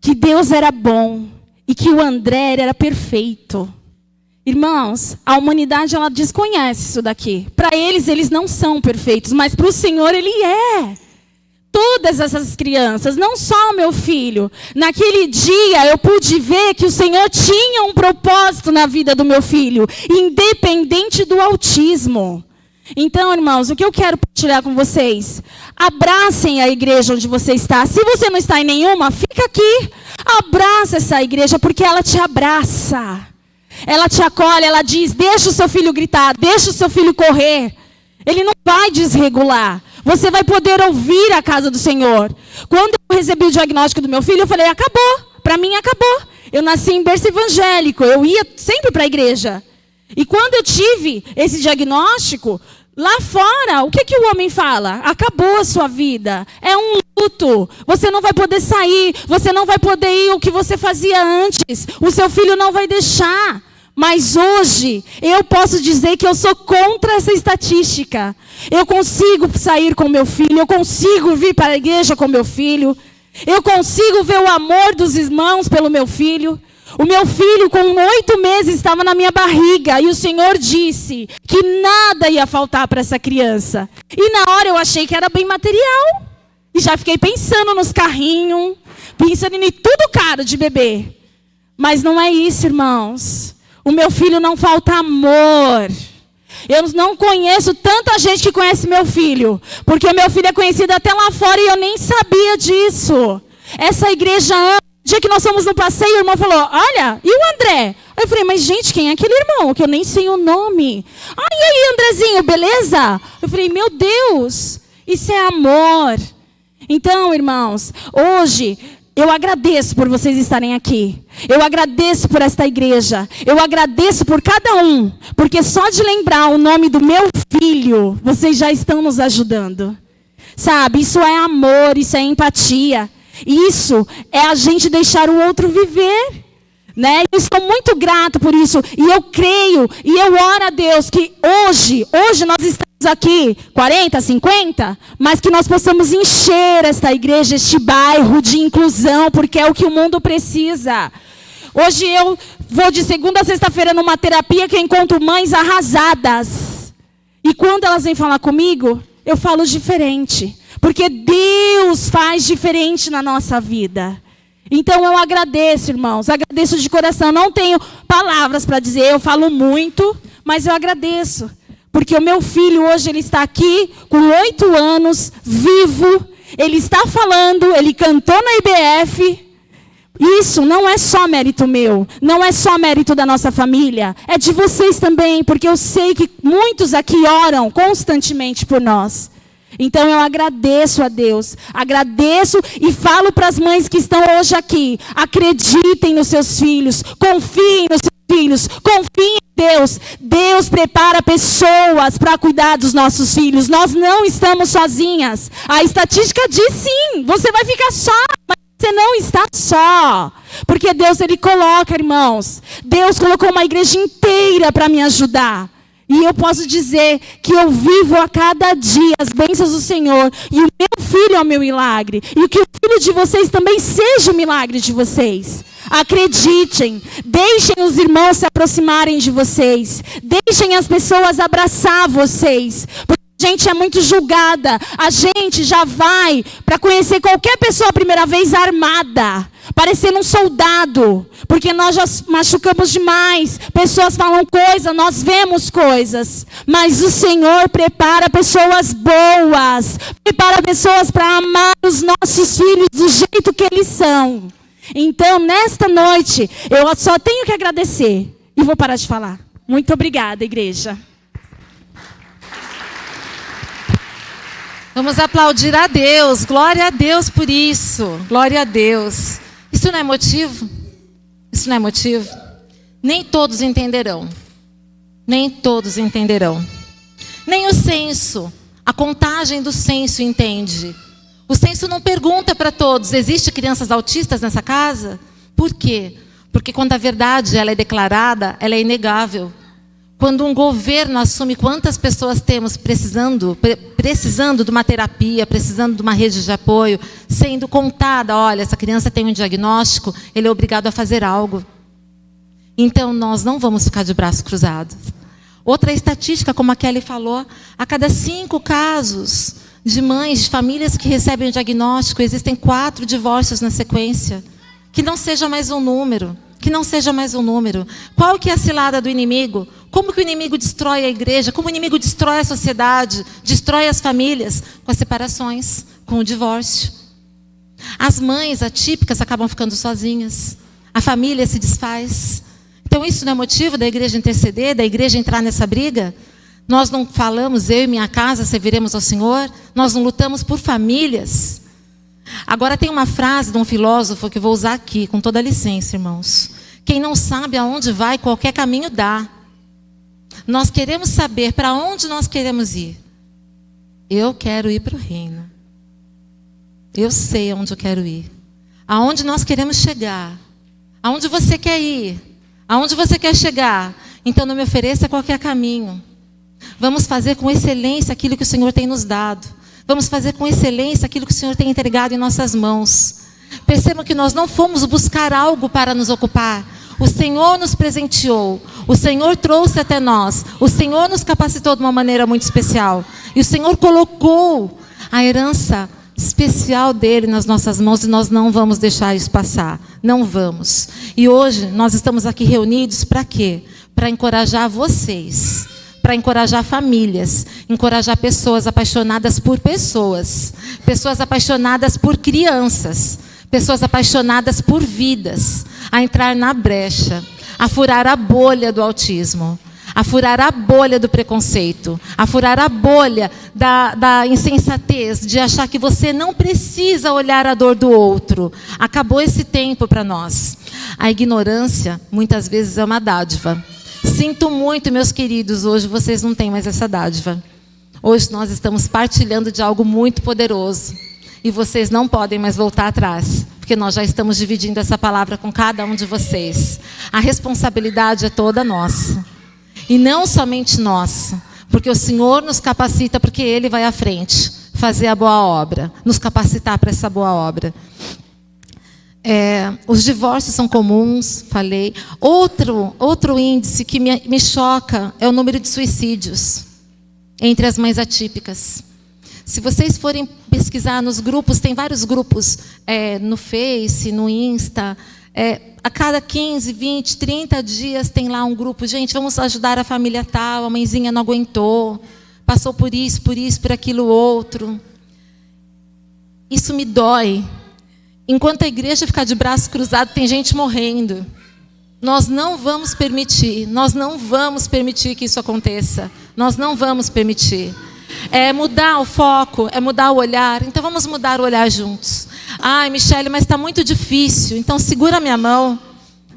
Que Deus era bom e que o André era perfeito. Irmãos, a humanidade ela desconhece isso daqui. Para eles não são perfeitos, mas para o Senhor ele é. Todas essas crianças, não só o meu filho. Naquele dia eu pude ver que o Senhor tinha um propósito na vida do meu filho, independente do autismo. Então, irmãos, o que eu quero partilhar com vocês? Abracem a igreja onde você está. Se você não está em nenhuma, fica aqui. Abraça essa igreja, porque ela te abraça. Ela te acolhe, ela diz, deixa o seu filho gritar, deixa o seu filho correr. Ele não vai desregular. Você vai poder ouvir a casa do Senhor. Quando eu recebi o diagnóstico do meu filho, eu falei, acabou. Para mim, acabou. Eu nasci em berço evangélico, eu ia sempre para a igreja. E quando eu tive esse diagnóstico, lá fora, o que o homem fala? Acabou a sua vida. É um luto. Você não vai poder sair. Você não vai poder ir o que você fazia antes. O seu filho não vai deixar. Mas hoje, eu posso dizer que eu sou contra essa estatística. Eu consigo sair com meu filho. Eu consigo vir para a igreja com meu filho. Eu consigo ver o amor dos irmãos pelo meu filho. O meu filho, com 8 meses, estava na minha barriga. E o Senhor disse que nada ia faltar para essa criança. E na hora eu achei que era bem material. E já fiquei pensando nos carrinhos. Pensando em tudo caro de bebê. Mas não é isso, irmãos. O meu filho não falta amor. Eu não conheço tanta gente que conhece meu filho. Porque meu filho é conhecido até lá fora e eu nem sabia disso. Essa igreja ama. O dia que nós fomos no passeio, o irmão falou, olha, e o André? Aí eu falei, mas gente, quem é aquele irmão? Que eu nem sei o nome. Ah, e aí, Andrezinho, beleza? Eu falei, meu Deus, isso é amor. Então, irmãos, hoje eu agradeço por vocês estarem aqui. Eu agradeço por esta igreja. Eu agradeço por cada um. Porque só de lembrar o nome do meu filho, vocês já estão nos ajudando. Sabe, isso é amor, isso é empatia. Isso é a gente deixar o outro viver, né? Eu estou muito grato por isso. E eu creio, e eu oro a Deus que hoje nós estamos aqui, 40, 50, mas que nós possamos encher esta igreja, este bairro de inclusão, porque é o que o mundo precisa. Hoje eu vou de segunda a sexta-feira numa terapia que eu encontro mães arrasadas. E quando elas vêm falar comigo, eu falo diferente. Porque Deus faz diferente na nossa vida. Então eu agradeço, irmãos. Agradeço de coração. Não tenho palavras para dizer. Eu falo muito, mas eu agradeço. Porque o meu filho hoje ele está aqui com 8 anos, vivo. Ele está falando, ele cantou na IBF. Isso não é só mérito meu. Não é só mérito da nossa família. É de vocês também. Porque eu sei que muitos aqui oram constantemente por nós. Então eu agradeço a Deus, agradeço e falo para as mães que estão hoje aqui: acreditem nos seus filhos, confiem nos seus filhos, confiem em Deus. Deus prepara pessoas para cuidar dos nossos filhos. Nós não estamos sozinhas. A estatística diz sim, você vai ficar só, mas você não está só. Porque Deus, Ele coloca, irmãos, Deus colocou uma igreja inteira para me ajudar. E eu posso dizer que eu vivo a cada dia as bênçãos do Senhor. E o meu filho é o meu milagre. E que o filho de vocês também seja o milagre de vocês. Acreditem. Deixem os irmãos se aproximarem de vocês. Deixem as pessoas abraçar vocês. Porque a gente é muito julgada. A gente já vai para conhecer qualquer pessoa a primeira vez armada, parecendo um soldado, porque nós já machucamos demais. Pessoas falam coisas, nós vemos coisas, mas o Senhor prepara pessoas boas, prepara pessoas para amar os nossos filhos do jeito que eles são. Então, nesta noite, eu só tenho que agradecer e vou parar de falar. Muito obrigada, igreja. Vamos aplaudir a Deus. Glória a Deus por isso. Glória a Deus. Isso não é motivo? Isso não é motivo? Nem todos entenderão. Nem todos entenderão. Nem o censo, a contagem do censo entende. O censo não pergunta para todos: existe crianças autistas nessa casa? Por quê? Porque quando a verdade ela é declarada, ela é inegável. Quando um governo assume quantas pessoas temos precisando de uma terapia, precisando de uma rede de apoio, sendo contada: olha, essa criança tem um diagnóstico, ele é obrigado a fazer algo. Então, nós não vamos ficar de braços cruzados. Outra estatística, como a Kelly falou, a cada 5 casos de mães, de famílias que recebem o diagnóstico, existem 4 divórcios na sequência. Que não seja mais um número. Que não seja mais um número. Qual que é a cilada do inimigo? Como que o inimigo destrói a igreja? Como o inimigo destrói a sociedade? Destrói as famílias? Com as separações, com o divórcio. As mães atípicas acabam ficando sozinhas. A família se desfaz. Então isso não é motivo da igreja interceder, da igreja entrar nessa briga? Nós não falamos: eu e minha casa serviremos ao Senhor? Nós não lutamos por famílias? Agora tem uma frase de um filósofo que eu vou usar aqui, com toda a licença, irmãos. Quem não sabe aonde vai, qualquer caminho dá. Nós queremos saber para onde nós queremos ir. Eu quero ir para o reino. Eu sei aonde eu quero ir. Aonde nós queremos chegar. Aonde você quer ir. Aonde você quer chegar. Então não me ofereça qualquer caminho. Vamos fazer com excelência aquilo que o Senhor tem nos dado. Vamos fazer com excelência aquilo que o Senhor tem entregado em nossas mãos. Percebam que nós não fomos buscar algo para nos ocupar. O Senhor nos presenteou. O Senhor trouxe até nós. O Senhor nos capacitou de uma maneira muito especial. E o Senhor colocou a herança especial dele nas nossas mãos e nós não vamos deixar isso passar. Não vamos. E hoje nós estamos aqui reunidos para quê? Para encorajar vocês. Para encorajar famílias, encorajar pessoas apaixonadas por pessoas, pessoas apaixonadas por crianças, pessoas apaixonadas por vidas, a entrar na brecha, a furar a bolha do autismo, a furar a bolha do preconceito, a furar a bolha da insensatez, de achar que você não precisa olhar a dor do outro. Acabou esse tempo para nós. A ignorância, muitas vezes, é uma dádiva. Sinto muito, meus queridos, hoje vocês não têm mais essa dádiva. Hoje nós estamos partilhando de algo muito poderoso. E vocês não podem mais voltar atrás, porque nós já estamos dividindo essa palavra com cada um de vocês. A responsabilidade é toda nossa. E não somente nossa, porque o Senhor nos capacita, porque Ele vai à frente fazer a boa obra, nos capacitar para essa boa obra. Os divórcios são comuns, falei. Outro índice que me choca é o número de suicídios entre as mães atípicas. Se vocês forem pesquisar nos grupos, tem vários grupos no Face, no Insta. A cada 15, 20, 30 dias tem lá um grupo. Gente, vamos ajudar a família tal, a mãezinha não aguentou, passou por isso, por aquilo outro. Isso me dói. Enquanto a igreja ficar de braço cruzado, tem gente morrendo. Nós não vamos permitir que isso aconteça. Nós não vamos permitir. é mudar o foco, é mudar o olhar. Então vamos mudar o olhar juntos. Ai, Michele, mas está muito difícil. Então segura minha mão.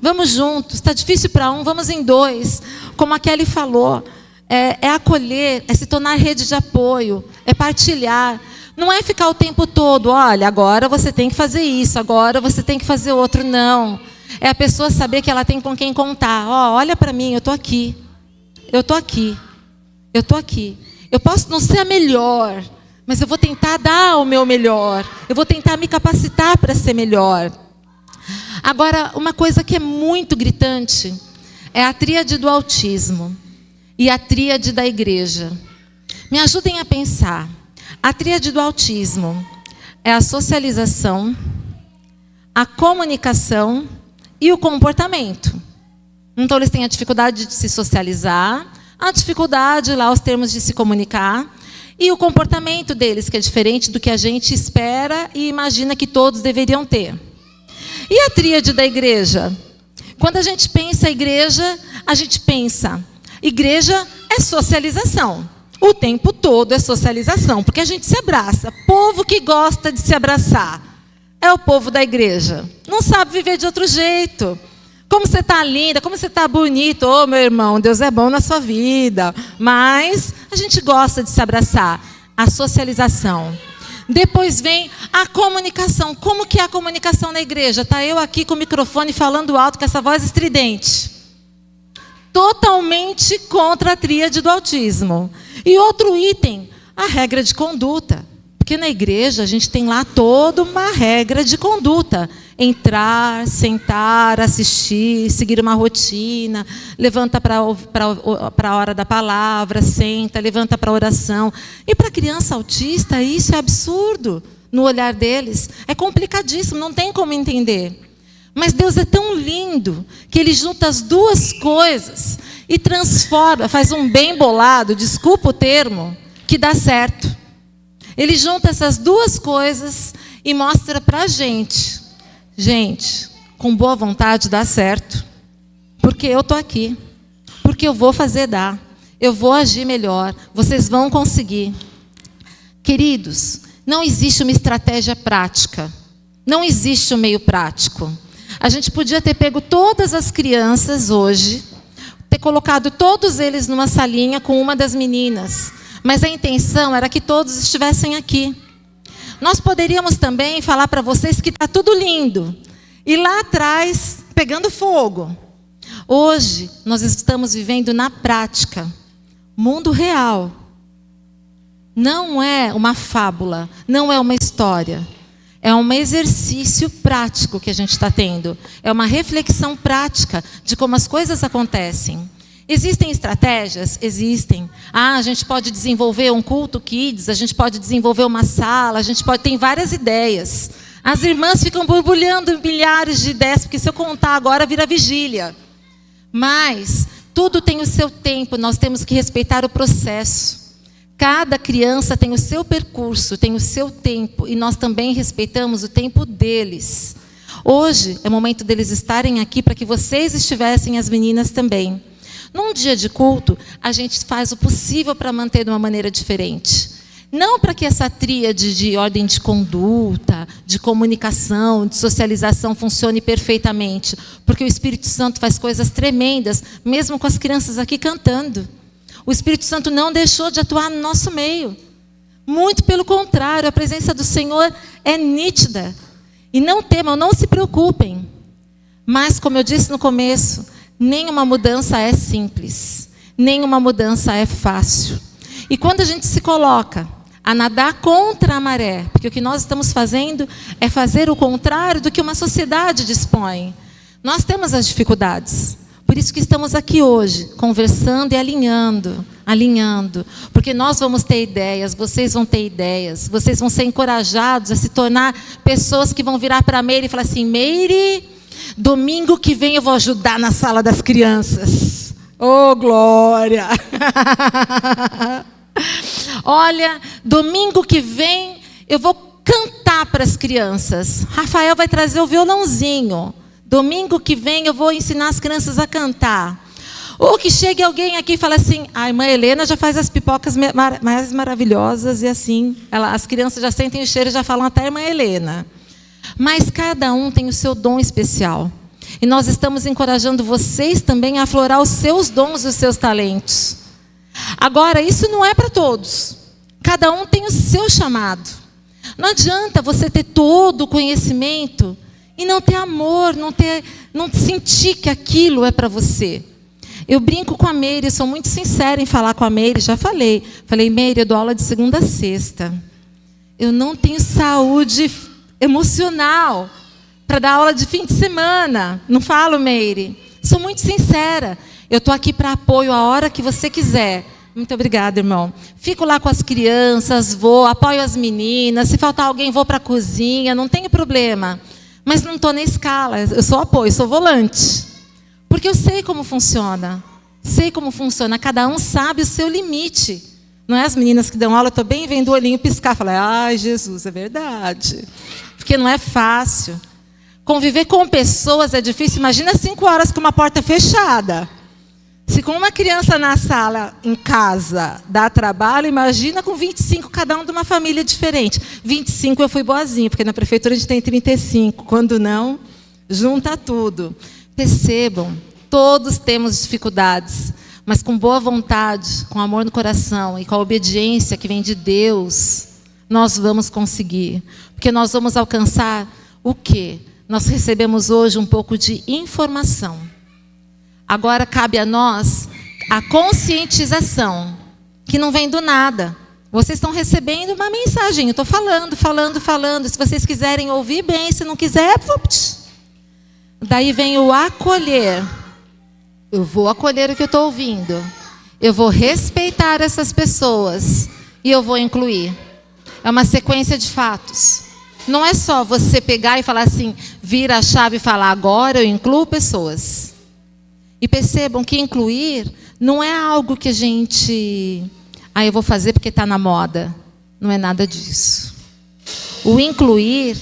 Vamos juntos. Está difícil para um, vamos em dois. Como a Kelly falou, é acolher, é se tornar rede de apoio, é partilhar. Não é ficar o tempo todo, olha, agora você tem que fazer isso, agora você tem que fazer outro. Não. É a pessoa saber que ela tem com quem contar. Olha para mim, eu estou aqui. Eu estou aqui. Eu estou aqui. Eu posso não ser a melhor, mas eu vou tentar dar o meu melhor. Eu vou tentar me capacitar para ser melhor. Agora, uma coisa que é muito gritante é a tríade do autismo e a tríade da igreja. Me ajudem a pensar. A tríade do autismo é a socialização, a comunicação e o comportamento. Então, eles têm a dificuldade de se socializar, a dificuldade lá, os termos de se comunicar, e o comportamento deles, que é diferente do que a gente espera e imagina que todos deveriam ter. E a tríade da igreja? Quando a gente pensa igreja, a gente pensa, igreja é socialização. O tempo todo é socialização, porque a gente se abraça. Povo que gosta de se abraçar é o povo da igreja. Não sabe viver de outro jeito. Como você está linda, como você está bonito. Ô, meu irmão, Deus é bom na sua vida. Mas a gente gosta de se abraçar. A socialização. Depois vem a comunicação. Como que é a comunicação na igreja? Está eu aqui com o microfone falando alto com essa voz estridente. Totalmente contra a tríade do autismo. E outro item, a regra de conduta. Porque na igreja a gente tem lá toda uma regra de conduta. Entrar, sentar, assistir, seguir uma rotina, levanta para a hora da palavra, senta, levanta para a oração. E para a criança autista, isso é absurdo no olhar deles. É complicadíssimo, não tem como entender. Mas Deus é tão lindo que Ele junta as duas coisas e transforma, faz um bem bolado, desculpa o termo, que dá certo. Ele junta essas duas coisas e mostra para a gente, com boa vontade dá certo, porque eu estou aqui, porque eu vou fazer dar, eu vou agir melhor, vocês vão conseguir. Queridos, não existe uma estratégia prática, não existe um meio prático. A gente podia ter pego todas as crianças hoje, ter colocado todos eles numa salinha com uma das meninas, mas a intenção era que todos estivessem aqui. Nós poderíamos também falar para vocês que está tudo lindo, e lá atrás pegando fogo. Hoje nós estamos vivendo na prática, mundo real. Não é uma fábula, não é uma história. É um exercício prático que a gente está tendo. É uma reflexão prática de como as coisas acontecem. Existem estratégias? Existem. A gente pode desenvolver um culto kids, a gente pode desenvolver uma sala, tem várias ideias. As irmãs ficam borbulhando milhares de ideias, porque se eu contar agora vira vigília. Mas tudo tem o seu tempo, nós temos que respeitar o processo. Cada criança tem o seu percurso, tem o seu tempo, e nós também respeitamos o tempo deles. Hoje é o momento deles estarem aqui para que vocês estivessem, as meninas também. Num dia de culto, a gente faz o possível para manter de uma maneira diferente. Não para que essa tríade de ordem de conduta, de comunicação, de socialização funcione perfeitamente, porque o Espírito Santo faz coisas tremendas, mesmo com as crianças aqui cantando. O Espírito Santo não deixou de atuar no nosso meio. Muito pelo contrário, a presença do Senhor é nítida. E não temam, não se preocupem. Mas, como eu disse no começo, nenhuma mudança é simples. Nenhuma mudança é fácil. E quando a gente se coloca a nadar contra a maré, porque o que nós estamos fazendo é fazer o contrário do que uma sociedade dispõe. Nós temos as dificuldades. Por isso que estamos aqui hoje, conversando e alinhando. Porque nós vamos ter ideias, vocês vão ter ideias, vocês vão ser encorajados a se tornar pessoas que vão virar para a Meire e falar assim: Meire, domingo que vem eu vou ajudar na sala das crianças. Oh, glória! Olha, domingo que vem eu vou cantar para as crianças. Rafael vai trazer o violãozinho. Domingo que vem eu vou ensinar as crianças a cantar. Ou que chegue alguém aqui e fale assim, a irmã Helena já faz as pipocas mais maravilhosas e assim, as crianças já sentem o cheiro e já falam até irmã Helena. Mas cada um tem o seu dom especial. E nós estamos encorajando vocês também a aflorar os seus dons e os seus talentos. Agora, isso não é para todos. Cada um tem o seu chamado. Não adianta você ter todo o conhecimento e não ter amor, não sentir que aquilo é para você. Eu brinco com a Meire, sou muito sincera em falar com a Meire, já falei. Falei, Meire, eu dou aula de segunda a sexta. Eu não tenho saúde emocional para dar aula de fim de semana. Não falo, Meire. Sou muito sincera. Eu estou aqui para apoio a hora que você quiser. Muito obrigada, irmão. Fico lá com as crianças, vou, apoio as meninas. Se faltar alguém, vou para a cozinha, não tenho problema. Mas não estou na escala, eu sou apoio, sou volante. Porque eu sei como funciona. Sei como funciona. Cada um sabe o seu limite. Não é as meninas que dão aula, eu estou bem vendo o olhinho piscar. Falei, ai, Jesus, é verdade. Porque não é fácil. Conviver com pessoas é difícil. Imagina 5 horas com uma porta fechada. Se com uma criança na sala, em casa, dá trabalho, imagina com 25, cada um de uma família diferente. 25 eu fui boazinha, porque na prefeitura a gente tem 35. Quando não, junta tudo. Percebam, todos temos dificuldades, mas com boa vontade, com amor no coração e com a obediência que vem de Deus, nós vamos conseguir. Porque nós vamos alcançar o quê? Nós recebemos hoje um pouco de informação. Agora cabe a nós a conscientização, que não vem do nada. Vocês estão recebendo uma mensagem, eu estou falando. Se vocês quiserem ouvir, bem, se não quiser, daí vem o acolher. Eu vou acolher o que eu estou ouvindo. Eu vou respeitar essas pessoas e eu vou incluir. É uma sequência de fatos. Não é só você pegar e falar assim, vira a chave e falar, agora eu incluo pessoas. E percebam que incluir não é algo que a gente... eu vou fazer porque está na moda. Não é nada disso. O incluir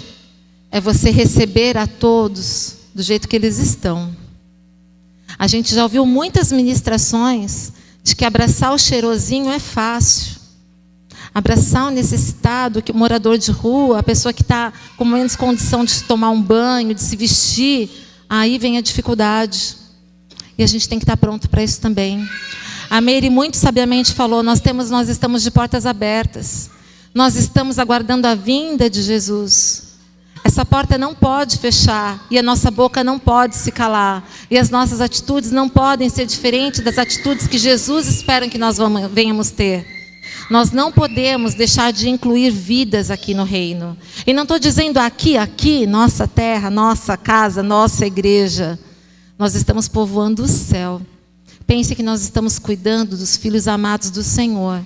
é você receber a todos do jeito que eles estão. A gente já ouviu muitas ministrações de que abraçar o cheirosinho é fácil. Abraçar o necessitado, o morador de rua, a pessoa que está com menos condição de tomar um banho, de se vestir, aí vem a dificuldade. E a gente tem que estar pronto para isso também. A Meire muito sabiamente falou, nós estamos de portas abertas. Nós estamos aguardando a vinda de Jesus. Essa porta não pode fechar e a nossa boca não pode se calar. E as nossas atitudes não podem ser diferentes das atitudes que Jesus espera que nós venhamos ter. Nós não podemos deixar de incluir vidas aqui no reino. E não estou dizendo aqui, nossa terra, nossa casa, nossa igreja. Nós estamos povoando o céu. Pense que nós estamos cuidando dos filhos amados do Senhor.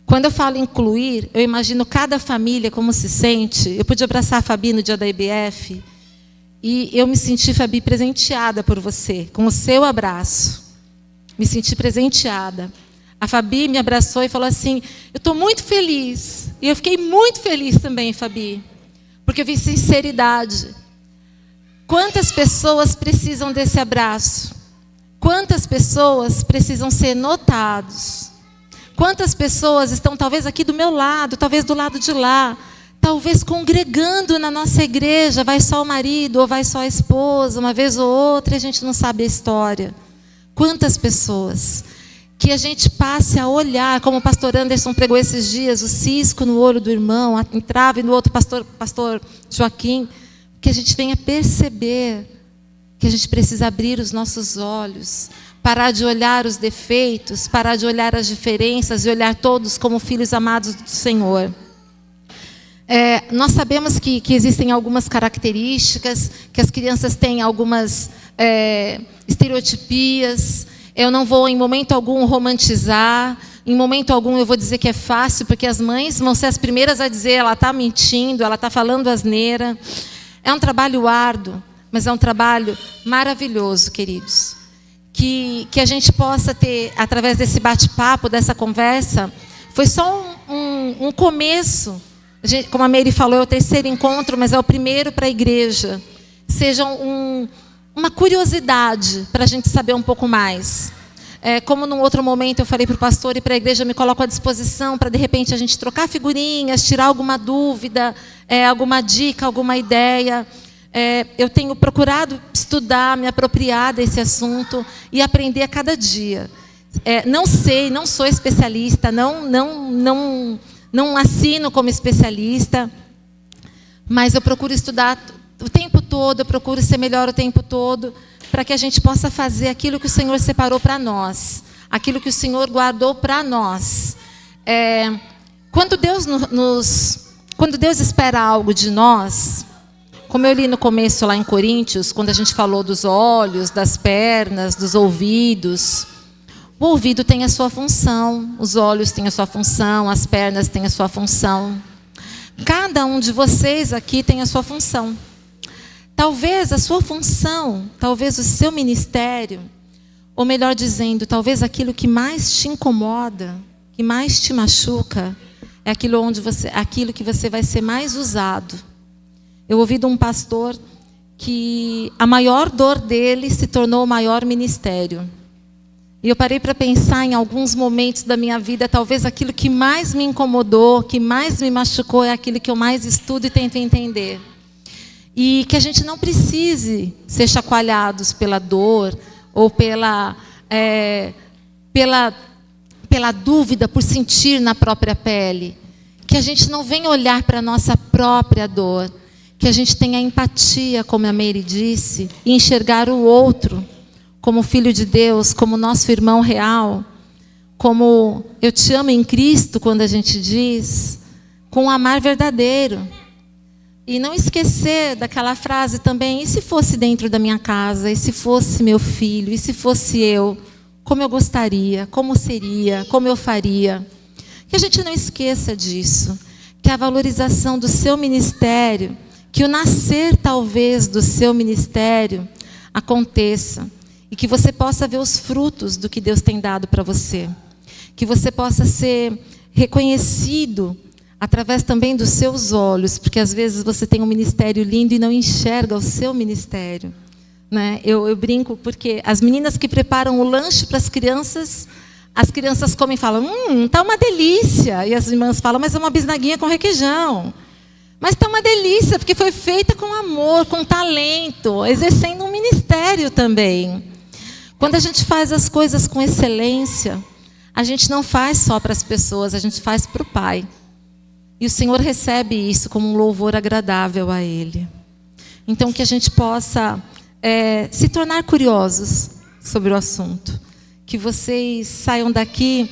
Quando eu falo incluir, eu imagino cada família como se sente. Eu pude abraçar a Fabi no dia da IBF. E eu me senti, Fabi, presenteada por você, com o seu abraço. Me senti presenteada. A Fabi me abraçou e falou assim, eu estou muito feliz. E eu fiquei muito feliz também, Fabi. Porque eu vi sinceridade. Quantas pessoas precisam desse abraço? Quantas pessoas precisam ser notados? Quantas pessoas estão talvez aqui do meu lado, talvez do lado de lá, talvez congregando na nossa igreja, vai só o marido ou vai só a esposa, uma vez ou outra, e a gente não sabe a história. Quantas pessoas que a gente passe a olhar, como o pastor Anderson pregou esses dias, o cisco no olho do irmão, a entrave no outro pastor Joaquim, que a gente venha perceber que a gente precisa abrir os nossos olhos, parar de olhar os defeitos, parar de olhar as diferenças e olhar todos como filhos amados do Senhor. Nós sabemos que existem algumas características, que as crianças têm algumas estereotipias. Eu não vou em momento algum romantizar, em momento algum eu vou dizer que é fácil, porque as mães vão ser as primeiras a dizer, ela está mentindo, ela está falando asneira. É um trabalho árduo, mas é um trabalho maravilhoso, queridos. Que a gente possa ter, através desse bate-papo, dessa conversa, foi só um começo. Como a Meire falou, é o terceiro encontro, mas é o primeiro para a igreja. Seja uma curiosidade para a gente saber um pouco mais. como num outro momento eu falei para o pastor e para a igreja, eu me coloco à disposição para, de repente, a gente trocar figurinhas, tirar alguma dúvida, alguma dica, alguma ideia. Eu tenho procurado estudar, me apropriar desse assunto e aprender a cada dia. Não sei, não sou especialista, não assino como especialista, mas eu procuro estudar o tempo todo, eu procuro ser melhor o tempo todo, para que a gente possa fazer aquilo que o Senhor separou para nós, aquilo que o Senhor guardou para nós. Quando Deus espera algo de nós, como eu li no começo lá em Coríntios, quando a gente falou dos olhos, das pernas, dos ouvidos, o ouvido tem a sua função, os olhos têm a sua função, as pernas têm a sua função. Cada um de vocês aqui tem a sua função. Talvez a sua função, talvez o seu ministério, ou melhor dizendo, talvez aquilo que mais te incomoda, que mais te machuca, é aquilo que você vai ser mais usado. Eu ouvi de um pastor que a maior dor dele se tornou o maior ministério. E eu parei para pensar em alguns momentos da minha vida, talvez aquilo que mais me incomodou, que mais me machucou, é aquilo que eu mais estudo e tento entender. E que a gente não precise ser chacoalhados pela dor ou pela dúvida, por sentir na própria pele. Que a gente não venha olhar para a nossa própria dor. Que a gente tenha empatia, como a Meire disse, e enxergar o outro como filho de Deus, como nosso irmão real, como eu te amo em Cristo, quando a gente diz, com um amar verdadeiro. E não esquecer daquela frase também, e se fosse dentro da minha casa, e se fosse meu filho, e se fosse eu, como eu gostaria, como seria, como eu faria. Que a gente não esqueça disso, que a valorização do seu ministério, que o nascer talvez do seu ministério aconteça, e que você possa ver os frutos do que Deus tem dado para você. Que você possa ser reconhecido através também dos seus olhos, porque às vezes você tem um ministério lindo e não enxerga o seu ministério. Né? Eu brinco porque as meninas que preparam o lanche para as crianças comem e falam, tá uma delícia. E as irmãs falam, mas é uma bisnaguinha com requeijão. Mas está uma delícia, porque foi feita com amor, com talento, exercendo um ministério também. Quando a gente faz as coisas com excelência, a gente não faz só para as pessoas, a gente faz para o Pai. E o Senhor recebe isso como um louvor agradável a Ele. Então, que a gente possa se tornar curiosos sobre o assunto. Que vocês saiam daqui,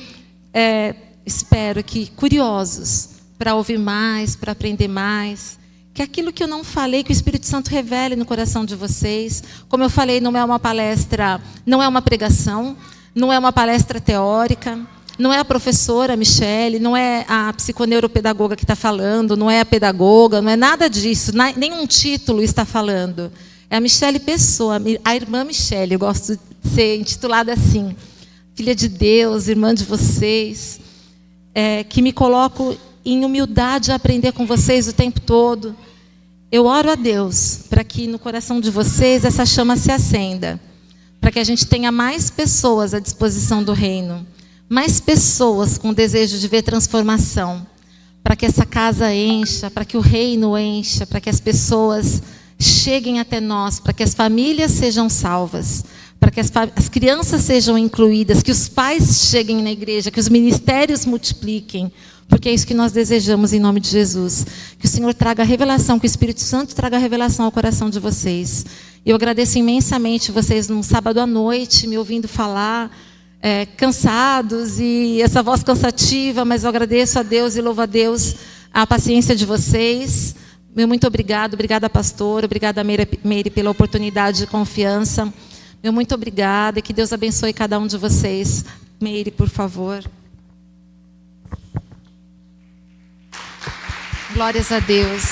espero que curiosos, para ouvir mais, para aprender mais. Que aquilo que eu não falei, que o Espírito Santo revele no coração de vocês. Como eu falei, não é uma palestra, não é uma pregação, não é uma palestra teórica, não é a professora Michele, não é a psiconeuropedagoga que está falando, não é a pedagoga, não é nada disso, nenhum título está falando. É a Michele Pessoa, a irmã Michele, eu gosto de ser intitulada assim. Filha de Deus, irmã de vocês, que me coloco em humildade a aprender com vocês o tempo todo. Eu oro a Deus para que no coração de vocês essa chama se acenda, para que a gente tenha mais pessoas à disposição do reino, mais pessoas com desejo de ver transformação, para que essa casa encha, para que o reino encha, para que as pessoas cheguem até nós, para que as famílias sejam salvas, para que as crianças sejam incluídas, que os pais cheguem na igreja, que os ministérios multipliquem, porque é isso que nós desejamos em nome de Jesus. Que o Senhor traga revelação, que o Espírito Santo traga revelação ao coração de vocês. Eu agradeço imensamente vocês num sábado à noite, me ouvindo falar, cansados e essa voz cansativa, mas eu agradeço a Deus e louvo a Deus a paciência de vocês. Meu muito obrigado, obrigada pastora, obrigada Meire pela oportunidade de confiança. Meu muito obrigada e que Deus abençoe cada um de vocês. Meire, por favor. Glórias a Deus.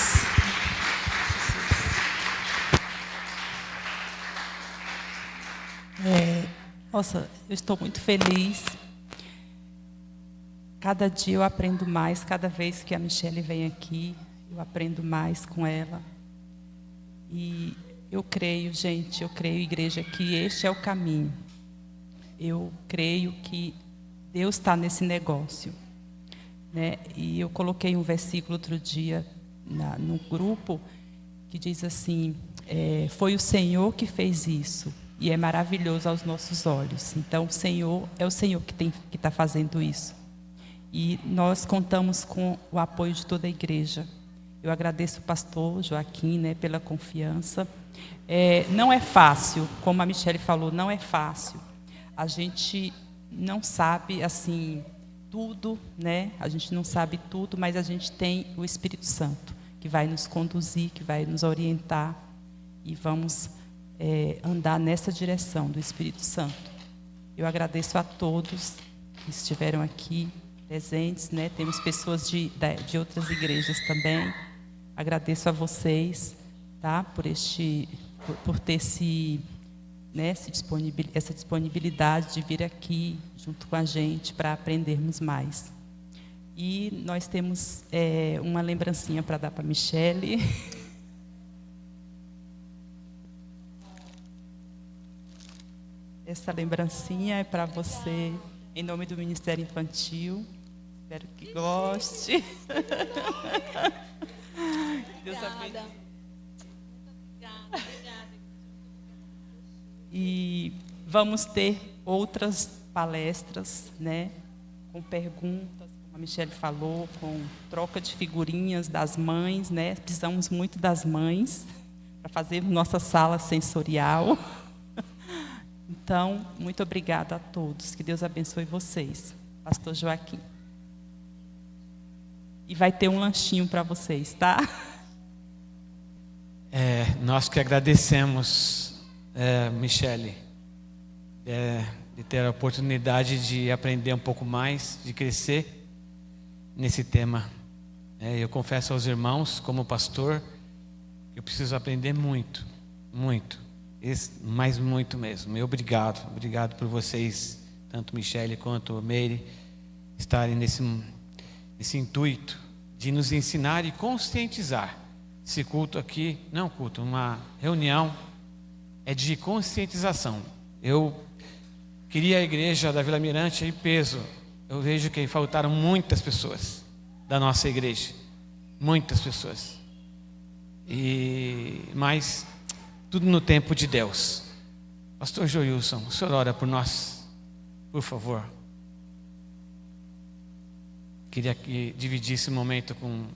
Nossa, eu estou muito feliz. Cada dia eu aprendo mais, cada vez que a Michele vem aqui, eu aprendo mais com ela. E eu creio, gente, igreja, que este é o caminho. eu creio que Deus está nesse negócio, né? E eu coloquei um versículo outro dia no grupo que diz assim: foi o Senhor que fez isso e é maravilhoso aos nossos olhos. Então, o Senhor que está fazendo isso. E nós contamos com o apoio de toda a igreja. Eu agradeço o pastor Joaquim, né, pela confiança. Não é fácil, como a Michele falou, não é fácil. A gente não sabe assim tudo, né? A gente não sabe tudo, mas a gente tem o Espírito Santo que vai nos conduzir, que vai nos orientar, e vamos andar nessa direção do Espírito Santo. Eu agradeço a todos que estiveram aqui presentes, né? Temos pessoas de outras igrejas também. Agradeço a vocês, tá? Por ter essa disponibilidade de vir aqui junto com a gente para aprendermos mais. E nós temos uma lembrancinha para dar para a Michele. Essa lembrancinha é para você, em nome do Ministério Infantil. Espero que goste. Deus abençoe. Obrigada. E vamos ter outras palestras, né, com perguntas, como a Michele falou, com troca de figurinhas das mães, né? Precisamos muito das mães para fazer nossa sala sensorial. Então, muito obrigada a todos. Que Deus abençoe vocês. Pastor Joaquim. E vai ter um lanchinho para vocês, tá? Nós que agradecemos, Michele, de ter a oportunidade de aprender um pouco mais, de crescer nesse tema. Eu confesso aos irmãos, como pastor, eu preciso aprender muito, muito, mas muito mesmo. E obrigado por vocês, tanto Michele quanto Meire, estarem nesse intuito de nos ensinar e conscientizar. Esse culto aqui, não culto, uma reunião é de conscientização. Eu queria a igreja da Vila Mirante em peso. Eu vejo que faltaram muitas pessoas da nossa igreja, muitas pessoas. Mas tudo no tempo de Deus. Pastor Joilson, o senhor ora por nós, por favor. Queria que dividisse esse momento com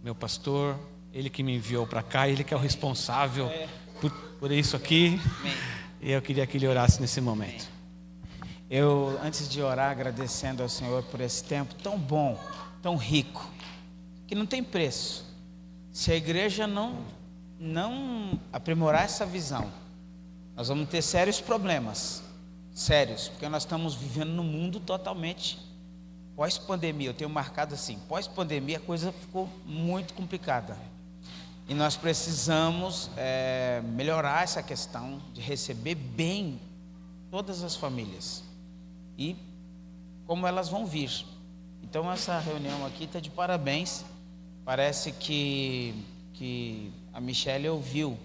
meu pastor, ele que me enviou para cá, ele que é o responsável por isso aqui. E eu queria que ele orasse nesse momento. Eu, antes de orar, agradecendo ao Senhor por esse tempo tão bom, tão rico, que não tem preço. Se a igreja não aprimorar essa visão, nós vamos ter sérios problemas, sérios, porque nós estamos vivendo num mundo totalmente pós-pandemia. Eu tenho marcado assim, pós-pandemia a coisa ficou muito complicada. E nós precisamos melhorar essa questão de receber bem todas as famílias. E como elas vão vir. Então essa reunião aqui está de parabéns. Parece que a Michele ouviu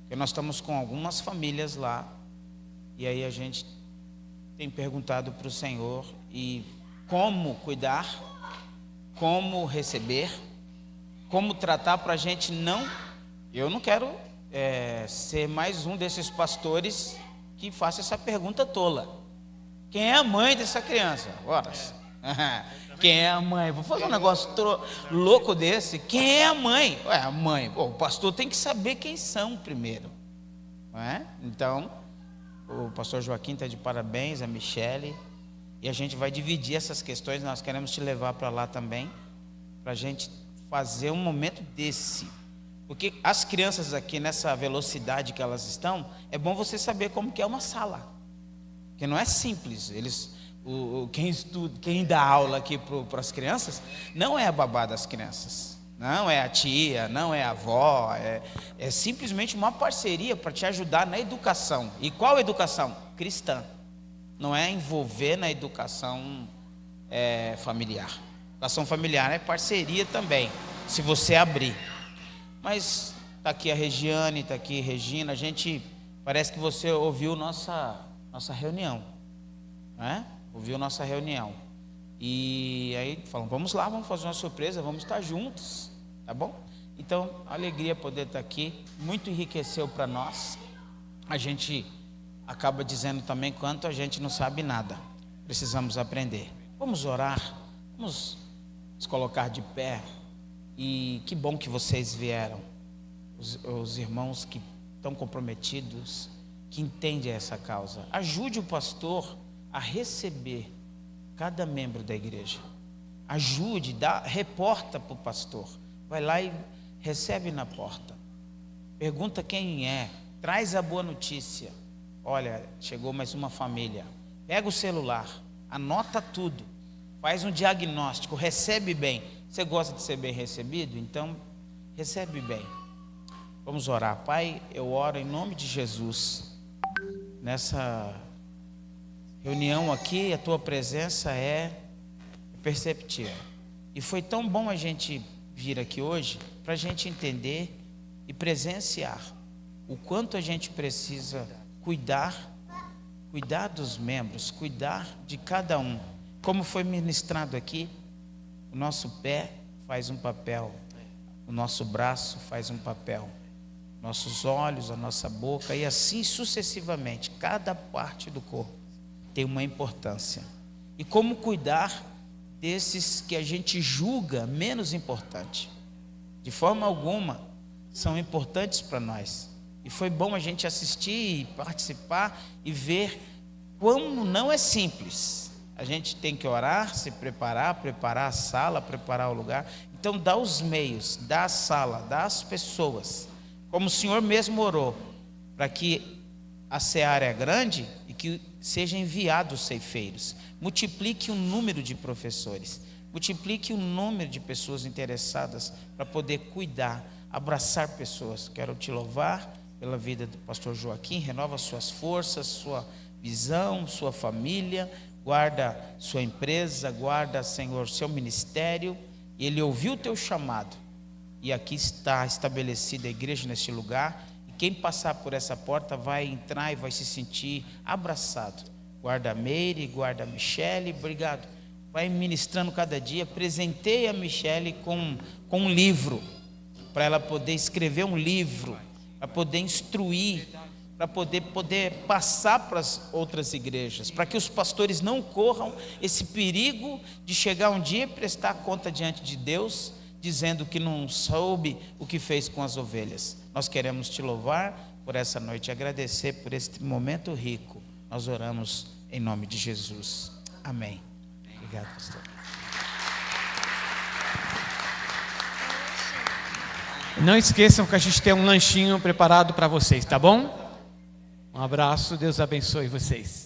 que nós estamos com algumas famílias lá. E aí a gente tem perguntado para o Senhor e como cuidar, como receber, como tratar para a gente não... Eu não quero ser mais um desses pastores que faça essa pergunta tola. Quem é a mãe dessa criança? Ora, quem é a mãe? Vou fazer um negócio louco desse. Quem é a mãe? A mãe. O pastor tem que saber quem são primeiro. Não é? Então, o pastor Joaquim está de parabéns, a Michele. E a gente vai dividir essas questões. Nós queremos te levar para lá também, para a gente fazer um momento desse. Porque as crianças aqui, nessa velocidade que elas estão, é bom você saber como que é uma sala. Porque não é simples. Quem dá aula aqui para as crianças, não é a babá das crianças. Não é a tia, não é a avó. É simplesmente uma parceria para te ajudar na educação. E qual educação? Cristã. Não é envolver na educação familiar. Educação familiar é parceria também, se você abrir. Mas está aqui a Regiane, está aqui a Regina, a gente Parece que você ouviu nossa reunião, né? Ouviu nossa reunião. E aí falam, vamos lá, vamos fazer uma surpresa, vamos estar juntos, tá bom? Então, alegria poder estar aqui, muito enriqueceu para nós. A gente acaba dizendo também quanto a gente não sabe nada, precisamos aprender. Vamos orar, vamos nos colocar de pé. E que bom que vocês vieram, os irmãos que estão comprometidos, que entendem essa causa. Ajude o pastor a receber cada membro da igreja. Ajude, reporta para o pastor. Vai lá e recebe na porta. Pergunta quem é. Traz a boa notícia. Olha, chegou mais uma família. Pega o celular, anota tudo. Faz um diagnóstico, recebe bem. Você gosta de ser bem recebido? Então, recebe bem. Vamos orar. Pai, eu oro em nome de Jesus. Nessa reunião aqui, a tua presença é perceptível. E foi tão bom a gente vir aqui hoje para a gente entender e presenciar o quanto a gente precisa cuidar dos membros, cuidar de cada um. Como foi ministrado aqui, o nosso pé faz um papel, o nosso braço faz um papel, nossos olhos, a nossa boca e assim sucessivamente, cada parte do corpo tem uma importância. E como cuidar desses que a gente julga menos importante? De forma alguma são importantes para nós. E foi bom a gente assistir e participar e ver como não é simples. A gente tem que orar, se preparar a sala, preparar o lugar. Então dá os meios, dá a sala, dá as pessoas. Como o Senhor mesmo orou, para que a seara é grande e que sejam enviados ceifeiros. Multiplique o número de professores, multiplique o número de pessoas interessadas para poder cuidar, abraçar pessoas. Quero te louvar pela vida do pastor Joaquim, renova suas forças, sua visão, sua família, guarda sua empresa, guarda, Senhor, seu ministério. E ele ouviu o teu chamado e aqui está estabelecida a igreja neste lugar. Quem passar por essa porta vai entrar e vai se sentir abraçado. Guarda a Meire, guarda a Michele, obrigado. Vai ministrando cada dia, presenteie a Michele com um livro, para ela poder escrever um livro, para poder instruir, para poder passar para as outras igrejas, para que os pastores não corram esse perigo de chegar um dia e prestar conta diante de Deus, dizendo que não soube o que fez com as ovelhas. Nós queremos te louvar por essa noite, agradecer por este momento rico. Nós oramos em nome de Jesus. Amém. Obrigado, pastor. Não esqueçam que a gente tem um lanchinho preparado para vocês, tá bom? Um abraço, Deus abençoe vocês.